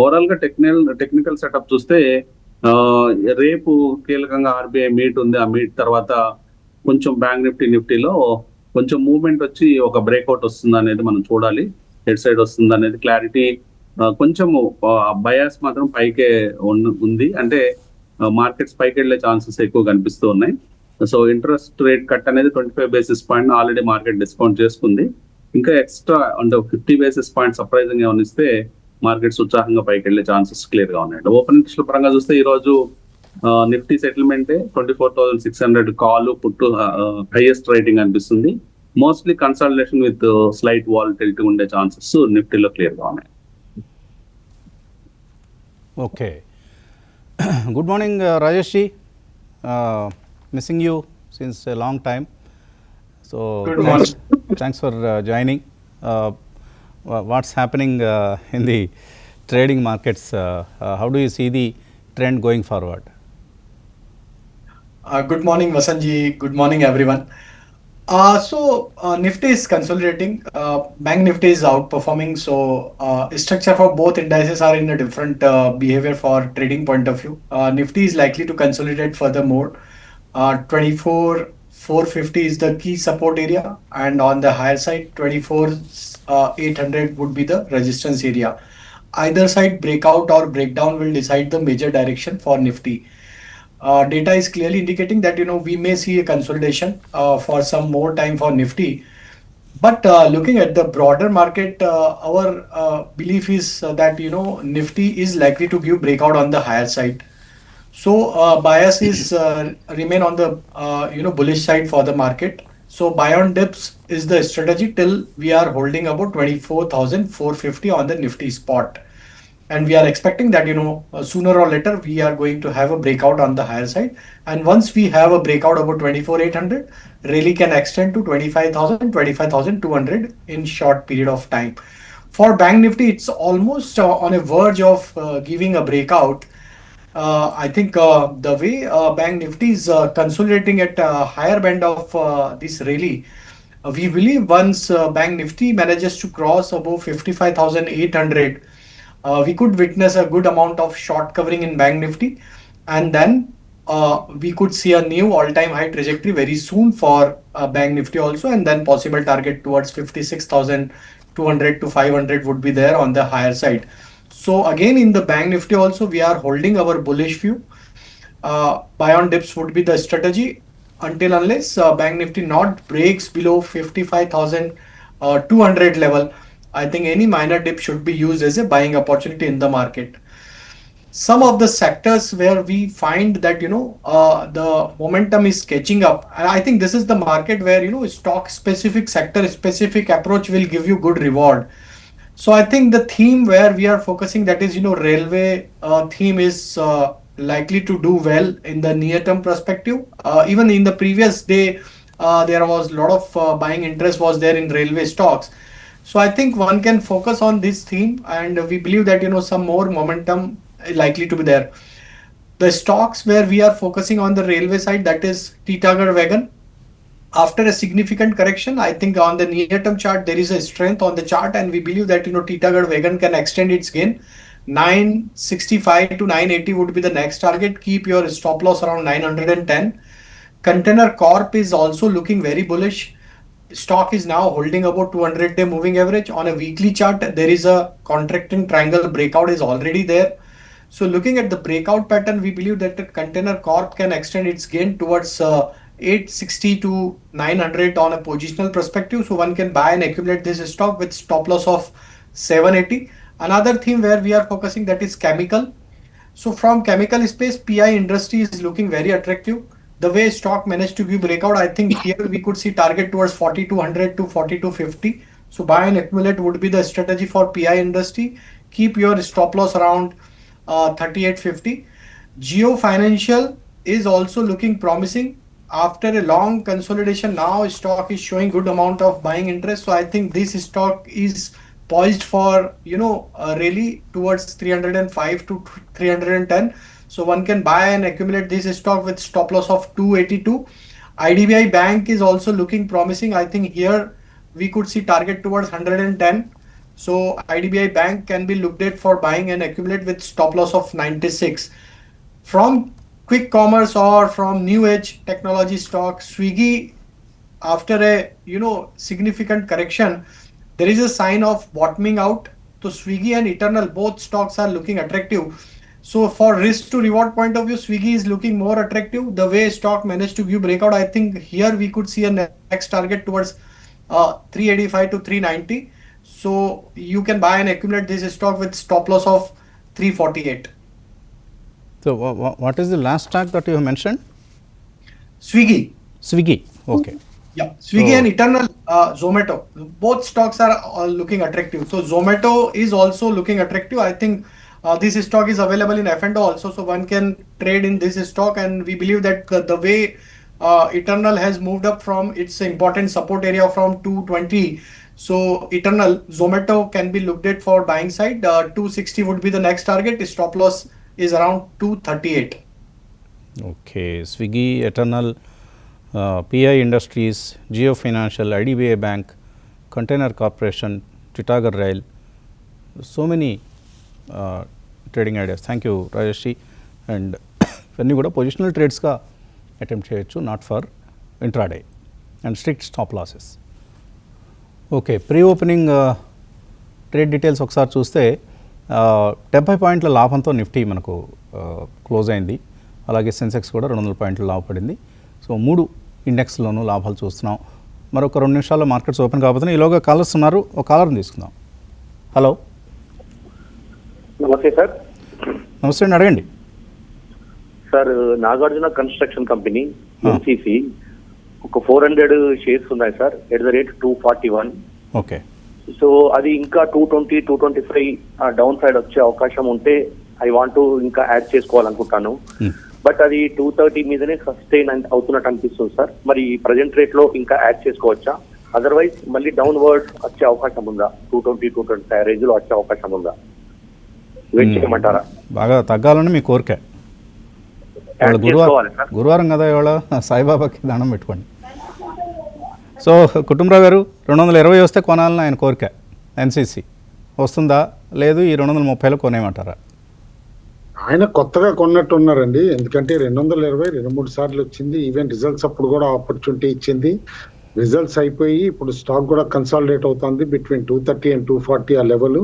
ఓవరాల్ గా టెక్నికల్ సెటప్ చూస్తే రేపు కీలకంగా ఆర్బీఐ మీట్ ఉంది. ఆ మీట్ తర్వాత కొంచెం బ్యాంక్ నిఫ్టీలో కొంచెం మూవ్మెంట్ వచ్చి ఒక బ్రేక్అవుట్ వస్తుంది అనేది మనం చూడాలి. హెడ్ సైడ్ వస్తుంది అనేది క్లారిటీ. కొంచెం బయాస్ మాత్రం పైకే ఉంది. అంటే మార్కెట్స్ పైకి వెళ్లే ఛాన్సెస్ ఎక్కువ కనిపిస్తూ ఉన్నాయి. సో ఇంట్రెస్ట్ రేట్ కట్ అనేది 25 basis point already market discount చేసుకుంది. ఇంకా ఎక్స్ట్రా అంటే 50 బేసిస్ పాయింట్ సర్ప్రైజింగ్ ఏమైనా ఇస్తే మార్కెట్స్ ఉత్సాహంగా పైకి వెళ్లే ఛాన్సెస్ క్లియర్ గా ఉన్నాయి. ఓపెన్ ఇంట్రెస్ట్ పరంగా చూస్తే ఈ రోజు Nifty settlement 24,600 call put highest rating అనిపిస్తుంది. Mostly consultation with slight volatility ఉండే ఛాన్సెస్ నిఫ్టీలో క్లియర్ గా ఉన్నాయి. Okay, good morning Rajesh ji. Missing you since a long time. So thanks for joining. What's happening in the trading markets? How do you see the trend going forward? Good morning, Vasanji. Good morning, everyone. Nifty is consolidating. Bank Nifty is outperforming. So structure for both indices are in a different behavior for trading point of view. Nifty is likely to consolidate furthermore. 24,450 is the key support area, and on the higher side 24,800 would be the resistance area. Either side breakout or breakdown will decide the major direction for Nifty. Data is clearly indicating that we may see a consolidation for some more time for Nifty. But looking at the broader market, our belief is that Nifty is likely to give breakout on the higher side. So bias is remain on the bullish side for the market. So buy on dips is the strategy till we are holding about 24,450 on the Nifty spot. and we are expecting that sooner or later we are going to have a breakout on the higher side, and once we have a breakout about 24,800, really can extend to 25,000, 25,200 in short period of time. For Bank Nifty, it's almost on a verge of giving a breakout. I think the way Bank Nifty is consolidating at a higher band of this rally, we believe once Bank Nifty manages to cross above 55,800, we could witness a good amount of short covering in Bank Nifty, and then we could see a new all-time high trajectory very soon for Bank Nifty also, and then possible target towards 56,200 to 500 would be there on the higher side. So again, in the Bank Nifty also, we are holding our bullish view. Buy on dips would be the strategy until unless Bank Nifty not breaks below 55,200 level. I think any minor dip should be used as a buying opportunity in the market. Some of the sectors where we find that the momentum is catching up, and I think this is the market where stock specific, sector specific approach will give you good reward. So I think the theme where we are focusing, that is railway theme, is likely to do well in the near term perspective. Even in the previous day, there was a lot of buying interest was there in railway stocks. So I think one can focus on this theme, and we believe that some more momentum likely to be there. The stocks where we are focusing on the railway side, that is Titagarh Wagon. After a significant correction, I think on the near-term chart there is a strength on the chart, and we believe that Titagarh Wagon can extend its gain. 965 to 980 would be the next target. Keep your stop loss around 910. Container Corp is also looking very bullish. Stock is now holding about 200-day moving average. On a weekly chart, there is a contracting triangle breakout is already there. So looking at the breakout pattern, we believe that the Container Corp can extend its gain towards 860 to 900 on a positional perspective. So one can buy and accumulate this stock with stop loss of 780. Another theme where we are focusing, that is chemical. So from chemical space, PI industry is looking very attractive. The way stock managed to give breakout, I think here we could see target towards 4200 to 4250. So buy and accumulate would be the strategy for PI industry. Keep your stop loss around 3850. Geo Financial is also looking promising. After a long consolidation, now stock is showing good amount of buying interest. So I think this stock is poised for really towards 305 to 310. So one can buy and accumulate this stock with stop loss of 282. IDBI Bank is also looking promising. I think here we could see target towards 110. So IDBI Bank can be looked at for buying and accumulate with stop loss of 96. From quick commerce or from new age technology stock, Swiggy, after a significant correction, there is a sign of bottoming out. So Swiggy and Eternal, both stocks are looking attractive. So for risk to reward point of view, Swiggy is looking more attractive. The way stock managed to give breakout, I think here we could see a next target towards 385 to 390. So you can buy and accumulate this stock with stop loss of 348. So what is the last stock that you have mentioned? Swiggy. Swiggy. Okay. Yeah, Swiggy and Eternal, Zomato, both stocks are looking attractive. So Zomato is also looking attractive. I think this stock is available in F&O also, so one can trade in this stock, and we believe that the way Eternal has moved up from its important support area from 220, so Eternal, Zomato can be looked at for buying side. 260 would be the next target. Stop loss is around 238. Okay, Swiggy, Eternal, PI Industries, Geo Financial, IDBI Bank, Container Corporation, Titagarh Rail, so many trading ideas. Thank you Rajesh ji. And ఇవన్నీ కూడా positional ట్రేడ్స్గా attempt చేయొచ్చు, not for intraday and strict stop losses. Okay, pre opening trade details ఒకసారి చూస్తే 70 పాయింట్ల లాభంతో Nifty మనకు close అయింది. అలాగే సెన్సెక్స్ కూడా 200 పాయింట్ల లాభపడింది. సో 3 ఇండెక్స్లోనూ లాభాలు చూస్తున్నాం. మరొక 2 నిమిషాల్లో మార్కెట్స్ ఓపెన్ కాబోతున్నాయి. ఈలోగా కాలర్స్ ఉన్నారు, ఒక కాలర్ని తీసుకుందాం. హలో, నమస్తే సార్. నమస్తే అండి, అడగండి sir. Nagarjuna construction company NCC ఒక 400 షేర్స్ ఉన్నాయి sir, at the rate 241. Okay, so అది ఇంకా 225 డౌన్ సైడ్ వచ్చే అవకాశం ఉంటే ఐ వాంట్ టు ఇంకా యాడ్ చేసుకోవాలనుకుంటాను. బట్ అది 230 మీదనే సస్టైన్ అవుతున్నట్టు అనిపిస్తుంది సార్. మరి ప్రజెంట్ రేట్ లో ఇంకా యాడ్ చేసుకోవచ్చా? అదర్వైజ్ మళ్ళీ డౌన్వర్డ్ వచ్చే అవకాశం ఉందా? 225 రేంజ్ లో వచ్చే అవకాశం ఉందా? వెయిట్ చేయమంటారా? బాగా తగ్గాలని మీ కోరిక. ఇవాళ గురువారం కదా, ఇవాళ సాయిబాబాకి దండం పెట్టుకోండి. సో కుటుంబరావు గారు 220 వస్తే కొనాలని ఆయన కోరిక. ఎన్సీసీ వస్తుందా, లేదు ఈ 230లో కొనేయమంటారా? ఆయన కొత్తగా కొన్నట్టు ఉన్నారండి. ఎందుకంటే 220 2-3 సార్లు వచ్చింది. ఈవెన్ రిజల్ట్స్ అప్పుడు కూడా ఆపర్చునిటీ ఇచ్చింది. రిజల్ట్స్ అయిపోయి ఇప్పుడు స్టాక్ కూడా కన్సాలిడేట్ అవుతుంది బిట్వీన్ 230 and 240 ఆ లెవెల్.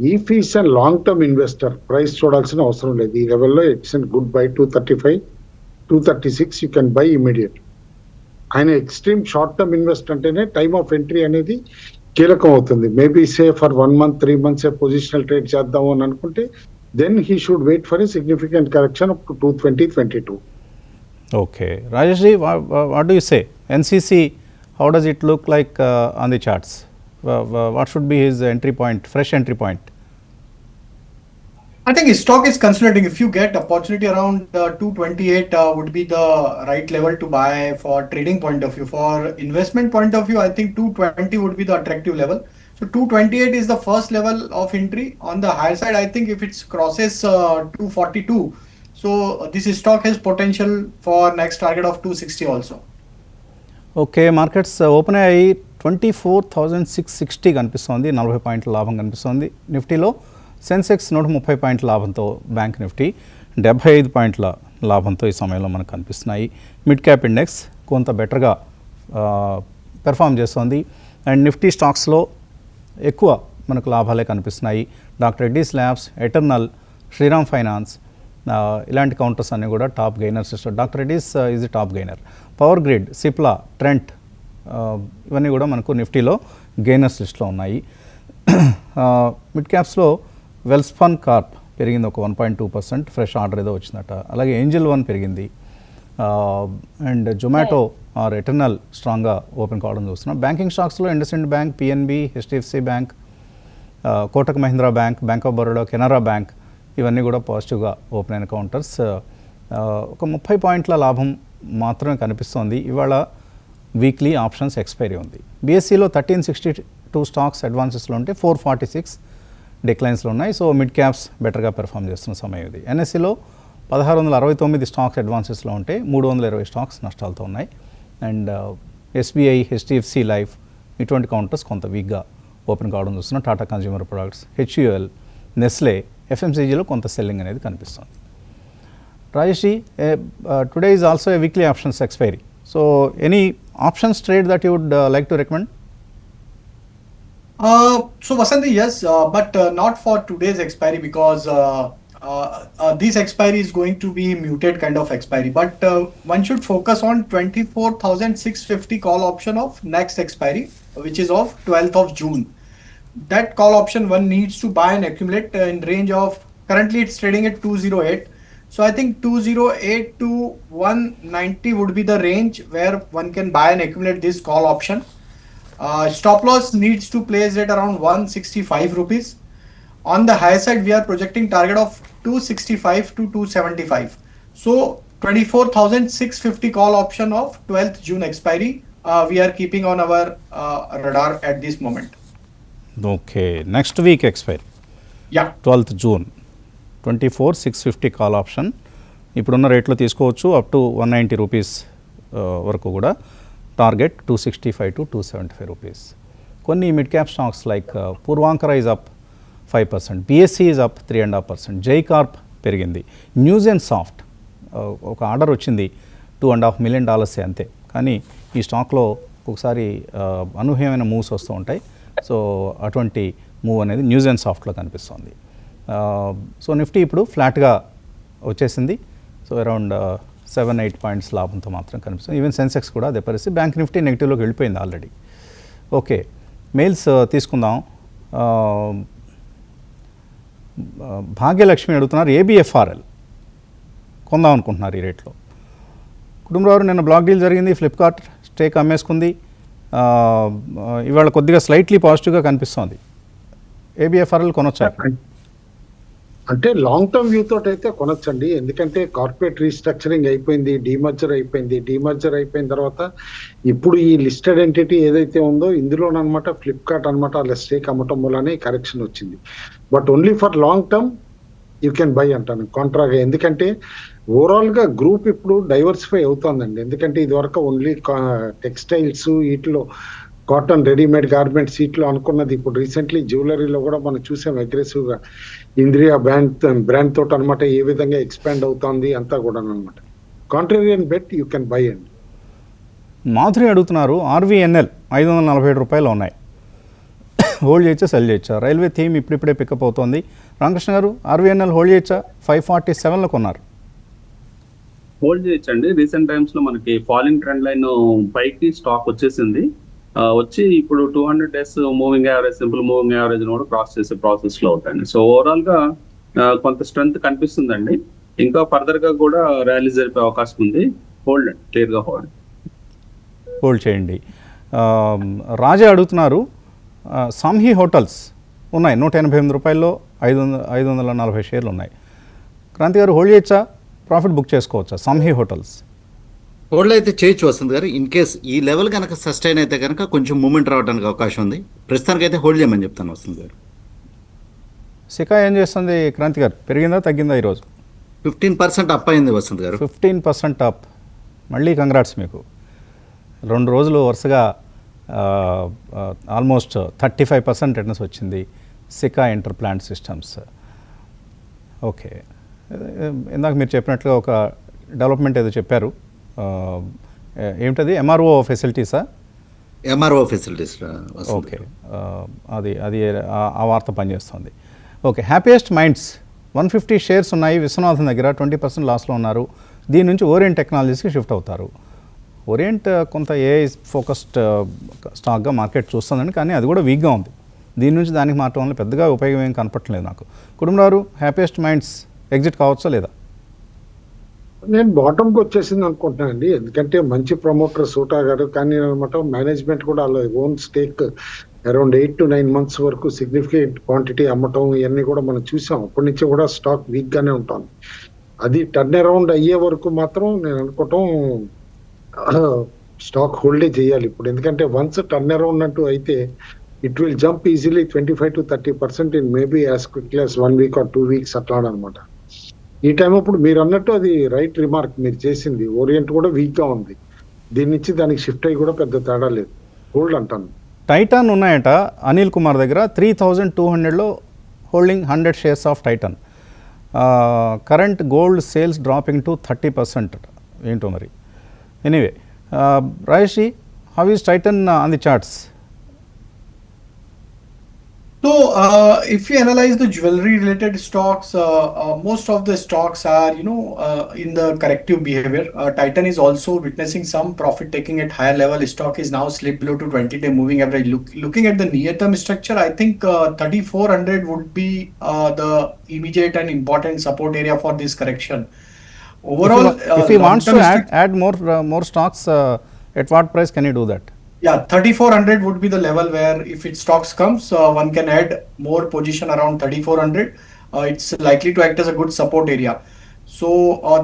ఈ fees and long term investor price చూడాల్సిన అవసరం లేదు. ఈ లెవెల్లో it's and good bye. 235 236 you can by immediate. ఆయన ఎక్స్ట్రీమ్ షార్ట్ టర్మ్ ఇన్వెస్ట్ అంటేనే టైమ్ ఆఫ్ ఎంట్రీ అనేది కీలకం అవుతుంది. Maybe say for 1 month 3 months positional trade చేద్దాము అని అనుకుంటే then he should wait for a significant correction up to 220-22. Okay. Rajeshji, what do you say? NCC, how does it look like on the charts? What should be his entry point, fresh entry point? I think his stock is consolidating. If you get opportunity around 228 would be the right level to buy for trading point of view. For investment point of view, I think 220 would be the attractive level. So 228 is the first level of entry. On the higher side, I think if it crosses 242, so this stock has potential for next target of 260 also. Okay, markets open అయ్యి 24,660 కనిపిస్తోంది. 40 పాయింట్ల లాభం కనిపిస్తోంది. నిఫ్టీలో సెన్సెక్స్ 130 పాయింట్ల లాభంతో, bank Nifty 75 పాయింట్ల లాభంతో ఈ సమయంలో మనకు కనిపిస్తున్నాయి. మిడ్ క్యాప్ ఇండెక్స్ కొంత బెటర్గా పెర్ఫామ్ చేస్తోంది. అండ్ నిఫ్టీ స్టాక్స్లో ఎక్కువ మనకు లాభాలే కనిపిస్తున్నాయి. Doctor Reddy's labs, Eternal, Shriram finance ఇలాంటి కౌంటర్స్ అన్నీ కూడా top gainers. Doctor Reddy's is the top gainer. Power grid, Cipla, Trent ఇవన్నీ కూడా మనకు నిఫ్టీలో గెయినర్స్ లిస్ట్లో ఉన్నాయి. మిడ్ క్యాప్స్లో వెల్స్పన్ కార్ప్ పెరిగింది ఒక 1.2%, ఫ్రెష్ ఆర్డర్ ఏదో వచ్చిందట. అలాగే ఏంజల్ వన్ పెరిగింది. అండ్ జొమాటో ఆర్ ఎటర్నల్ స్ట్రాంగ్గా ఓపెన్ కావడం చూస్తున్నాం. బ్యాంకింగ్ స్టాక్స్లో IndusInd bank, PNB, HDFC bank, Kotak Mahindra bank, bank of Baroda, Canara bank ఇవన్నీ కూడా పాజిటివ్గా ఓపెన్ అయిన కౌంటర్స్. ఒక 30 పాయింట్ల లాభం మాత్రమే కనిపిస్తోంది. ఇవాళ వీక్లీ ఆప్షన్స్ ఎక్స్పైరీ ఉంది. బీఎస్సీలో 1362 స్టాక్స్ అడ్వాన్సెస్లో ఉంటే 446 డిక్లైన్స్లో ఉన్నాయి. సో మిడ్ క్యాప్స్ బెటర్గా పెర్ఫామ్ చేస్తున్న సమయం ఇది. ఎన్ఎస్సీలో 1669 స్టాక్స్ అడ్వాన్సెస్లో ఉంటే 320 స్టాక్స్ నష్టాలతో ఉన్నాయి. అండ్ ఎస్బీఐ, హెచ్డిఎఫ్సి లైఫ్ ఇటువంటి కౌంటర్స్ కొంత వీక్గా ఓపెన్ కావడం చూస్తున్నాం. Tata consumer products, HUL, Nestle, ఎఫ్ఎంసీజీలో కొంత సెల్లింగ్ అనేది కనిపిస్తుంది. Rajeshji, today is also a weekly options expiry. So any options trade that you would like to recommend? So Vasanthi, yes, but not for today's expiry because this expiry is going to be muted kind of expiry. But one should focus on 24,650 call option of next expiry, which is of 12th of June. That call option one needs to buy and accumulate in range of, currently it's trading at 208. So I think 208 to 190 would be the range where one can buy and accumulate this call option. Stop loss needs to place it around 165 rupees. On the higher side, we are projecting target of 265 to 275. So 24,650 call option of 12th June expiry, we are keeping on our radar at this moment. Okay, next week expiry. Yeah. 12th June, 24,650 call option. ఇప్పుడున్న రేట్లో తీసుకోవచ్చు up to 190 rupees వరకు కూడా. Target 265 to 275 rupees. కొన్ని mid cap stocks like Puravankara is up 5%, BSE is up 3.5%, Jai Corp పెరిగింది. News and soft ఒక order వచ్చింది $2.5 million అంతే, కానీ ఈ స్టాక్లో ఒకసారి అనూహ్యమైన మూవ్స్ వస్తూ ఉంటాయి. సో అటువంటి మూవ్ అనేది న్యూస్ అండ్ సాఫ్ట్లో కనిపిస్తుంది. సో నిఫ్టీ ఇప్పుడు ఫ్లాట్గా వచ్చేసింది. సో అరౌండ్ 7-8 పాయింట్స్ లాభంతో మాత్రం కనిపిస్తుంది. ఈవెన్ సెన్సెక్స్ కూడా అదే పరిస్థితి. బ్యాంక్ నిఫ్టీ నెగిటివ్లోకి వెళ్ళిపోయింది ఆల్రెడీ. ఓకే, మెయిల్స్ తీసుకుందాం. భాగ్యలక్ష్మి అడుగుతున్నారు, ఏబిఎఫ్ఆర్ఎల్ కొందాం అనుకుంటున్నారు ఈ రేట్లో. కుటుంబరావు నిన్న బ్లాక్ డీల్ జరిగింది, ఫ్లిప్కార్ట్ స్టేక్ అమ్మేసుకుంది. ఇవాళ కొద్దిగా స్లైట్లీ పాజిటివ్గా కనిపిస్తోంది. ఏబిఎఫ్ఆర్ఎల్ కొనొచ్చా? అంటే లాంగ్ టర్మ్ వ్యూ తోటి అయితే కొనొచ్చండి. ఎందుకంటే కార్పొరేట్ రీస్ట్రక్చరింగ్ అయిపోయింది, డీమర్జర్ అయిపోయిన తర్వాత ఇప్పుడు ఈ లిస్టెడ్ ఎంటిటీ ఏదైతే ఉందో ఇందులోనమాట ఫ్లిప్కార్ట్ అనమాట వాళ్ళ స్టేక్ అమ్మటం వల్లనే కరెక్షన్ వచ్చింది. But only for long term you can by అంటాను కాంట్రాగా. ఎందుకంటే ఓవరాల్ గా గ్రూప్ ఇప్పుడు డైవర్సిఫై అవుతుందండి. ఎందుకంటే ఇది వరకు ఓన్లీ టెక్స్టైల్స్ వీటిలో కాటన్ రెడీమేడ్ గార్మెంట్స్ వీటిలో అనుకున్నది ఇప్పుడు రీసెంట్లీ జ్యువెలరీలో కూడా మనం చూసాం అగ్రెసివ్ గా ఇంద్రియా బ్రాండ్ తోటి అనమాట ఏ విధంగా ఎక్స్పాండ్ అవుతుంది అంతా కూడా అనమాట. Contrarian bet you can buy అండి. మాధురి అడుగుతున్నారు, ఆర్వీఎన్ఎల్ 547 రూపాయలు ఉన్నాయి, హోల్డ్ చేయొచ్చా సెల్ చేయొచ్చా? రైల్వే థీమ్ ఇప్పుడిప్పుడే పికప్ అవుతోంది. రామకృష్ణ గారు, ఆర్వీఎన్ఎల్ హోల్డ్ చేయొచ్చా? 547లో కొన్నారు. హోల్డ్ చేయొచ్చండి. రీసెంట్ టైమ్స్ లో మనకి ఫాలింగ్ ట్రెండ్ లైన్ పైకి స్టాక్ వచ్చేసింది. వచ్చి ఇప్పుడు 200 days moving average, simple moving average కూడా క్రాస్ చేసే ప్రాసెస్ లో అవుతాయండి. సో ఓవరాల్ గా కొంత స్ట్రెంత్ కనిపిస్తుందండి. ఇంకా ఫర్దర్ గా కూడా ర్యాలీ జరిపే అవకాశం ఉంది. హోల్డ్ అండి, క్లియర్ గా హోల్డ్ చేయండి. రాజా అడుగుతున్నారు, సంహీ హోటల్స్ ఉన్నాయి 188 రూపాయల్లో 540 షేర్లు ఉన్నాయి. క్రాంతి గారు, హోల్డ్ చేయొచ్చా, ప్రాఫిట్ బుక్ చేసుకోవచ్చా సంహీ హోటల్స్? హోల్డ్ అయితే చేయొచ్చు వసంత్ గారు. ఇన్ కేస్ ఈ లెవెల్ కనుక సస్టైన్ అయితే కనుక కొంచెం మూమెంట్ రావడానికి అవకాశం ఉంది. ప్రస్తుతానికి అయితే హోల్డ్ చేయమని చెప్తాను వసంత్ గారు. సికా ఏం చేస్తుంది క్రాంతి గారు? పెరిగిందా తగ్గిందా ఈరోజు? 15% అప్ అయింది వసంత్ గారు. 15% అప్. మళ్ళీ కంగ్రాట్స్ మీకు. 2 రోజులు వరుసగా ఆల్మోస్ట్ 35% రిటర్న్స్ వచ్చింది Sika Inter Plant Systems. Okay, ఇందాక మీరు చెప్పినట్లుగా ఒక డెవలప్మెంట్ ఏదో చెప్పారు, ఏమిటది? ఎంఆర్ఓ ఫెసిలిటీసా? MRO facilities. ఓకే, అది ఆ వార్త పనిచేస్తుంది. ఓకే, హ్యాపీయెస్ట్ మైండ్స్ 150 షేర్స్ ఉన్నాయి విశ్వనాథన్ దగ్గర, 20% లాస్లో ఉన్నారు. దీని నుంచి ఓరియంట్ టెక్నాలజీస్కి షిఫ్ట్ అవుతారు. ఓరియంట్ కొంత ఏఐ ఫోకస్డ్ స్టాక్గా మార్కెట్ చూస్తుందండి, కానీ అది కూడా వీక్గా ఉంది. దీని నుంచి దానికి మారటం వల్ల పెద్దగా ఉపయోగం ఏం కనపట్టలేదు నాకు. కుటుంబారు, హ్యాపీయెస్ట్ మైండ్స్ ఎగ్జిట్ కావచ్చా లేదా? నేను బాటంకి వచ్చేసింది అనుకుంటున్నాను అండి. ఎందుకంటే మంచి ప్రమోటర్ సూటా గారు, కానీ అనమాట మేనేజ్మెంట్ కూడా వాళ్ళ own stake around 8 to 9 months వరకు సిగ్నిఫికెంట్ క్వాంటిటీ అమ్మటం ఇవన్నీ కూడా మనం చూసాం. అప్పటి నుంచి కూడా స్టాక్ వీక్ గానే ఉంటుంది. అది టర్న్ అరౌండ్ అయ్యే వరకు మాత్రం నేను అనుకోవటం స్టాక్ హోల్డే చేయాలి ఇప్పుడు. ఎందుకంటే వన్స్ టర్న్ అరౌండ్ అంటూ అయితే it will jump easily 25 to 30% in maybe as quickly as 1 week or 2 weeks అట్లా అనమాట. ఈ టైం అప్పుడు మీరు అన్నట్టు అది రైట్ రిమార్క్ మీరు చేసింది. ఓరియంట్ కూడా వీక్ గా ఉంది, దీని నుంచి దానికి షిఫ్ట్ అయ్యి కూడా పెద్ద తేడా లేదు. హోల్డ్ అంటాను. టైటాన్ ఉన్నాయట అనిల్ కుమార్ దగ్గర, 3200లో holding 100 shares of Titan. Current gold sales dropping to 30%. ఏంటో మరి. Anyway, Rajesh, how is Titan on the charts? So, if you analyze the jewelry related stocks, most of the stocks are, in the corrective behavior. Titan is also witnessing some profit taking at higher level. Stock is now slipped below to 20-day moving average. Looking at the near term structure, I think 3400 would be the immediate and important support area for this correction. Overall, if he wants to add more stocks, at what price can he do that? Yeah, 3400 would be the level where if it stocks comes, one can add more position around 3400. It's likely to act as a good support area. So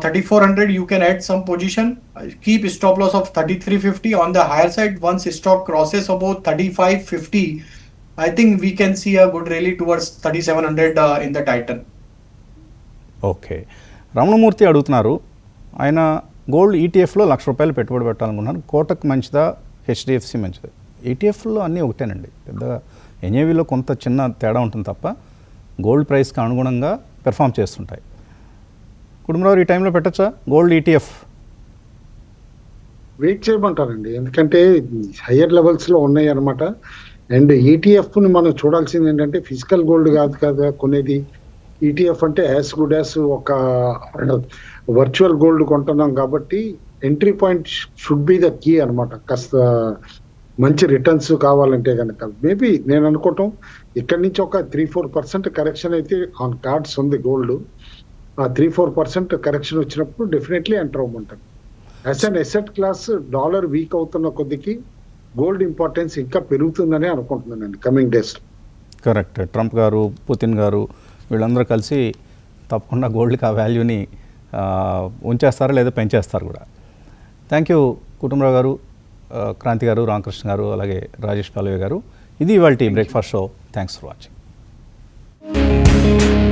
3400 you can add some position. Keep stop loss of 3350 on the higher side. Once stock crosses about 3550, I think we can see a good rally towards 3700 in the Titan. Okay, Ramanamurthy అడుగుతున్నారు, ఆయన gold ఈటీఎఫ్లో ₹1,00,000 పెట్టుబడి పెట్టాలనుకున్నారు. కోటక్ మంచిదా, HDFC మంచిది? ఈటీఎఫ్లో అన్నీ ఒకటేనండి, పెద్దగా ఎన్ఏవిలో కొంత చిన్న తేడా ఉంటుంది తప్ప గోల్డ్ ప్రైస్కి అనుగుణంగా పెర్ఫామ్ చేస్తుంటాయి. కుటుంబంలో ఈ టైంలో పెట్టచ్చా గోల్డ్ ఈటీఎఫ్? వెయిట్ చేయమంటారండి, ఎందుకంటే హయ్యర్ లెవెల్స్ లో ఉన్నాయి అనమాట. అండ్ ఈటీఎఫ్ ని మనం చూడాల్సింది ఏంటంటే ఫిజికల్ గోల్డ్ కాదు కదా కొనేది. ఈటీఎఫ్ అంటే యాజ్ గుడ్ యాజ్ ఒక వర్చువల్ గోల్డ్ కొంటున్నాం కాబట్టి entry point should be the key అనమాట. కాస్త మంచి రిటర్న్స్ కావాలంటే కనుక మేబీ నేను అనుకోవటం ఇక్కడి నుంచి ఒక 3-4% కరెక్షన్ అయితే ఆన్ కార్డ్స్ ఉంది గోల్డ్. ఆ 3-4% కరెక్షన్ వచ్చినప్పుడు డెఫినెట్లీ ఎంటర్ అవ్వమంటాను. As an asset class dollar weak అవుతున్న కొద్దికి గోల్డ్ ఇంపార్టెన్స్ ఇంకా పెరుగుతుందని అనుకుంటున్నానండి కమింగ్ డేస్. కరెక్ట్. ట్రంప్ గారు, పుతిన్ గారు వీళ్ళందరూ కలిసి తప్పకుండా గోల్డ్కి ఆ వాల్యూని ఉంచేస్తారు లేదా పెంచేస్తారు కూడా. థ్యాంక్ యూ కుటుంబరావు గారు, క్రాంతి గారు, రామకృష్ణ గారు, అలాగే రాజేష్ పాలవే గారు. ఇది ఇవాల్టి breakfast show. Thanks for watching.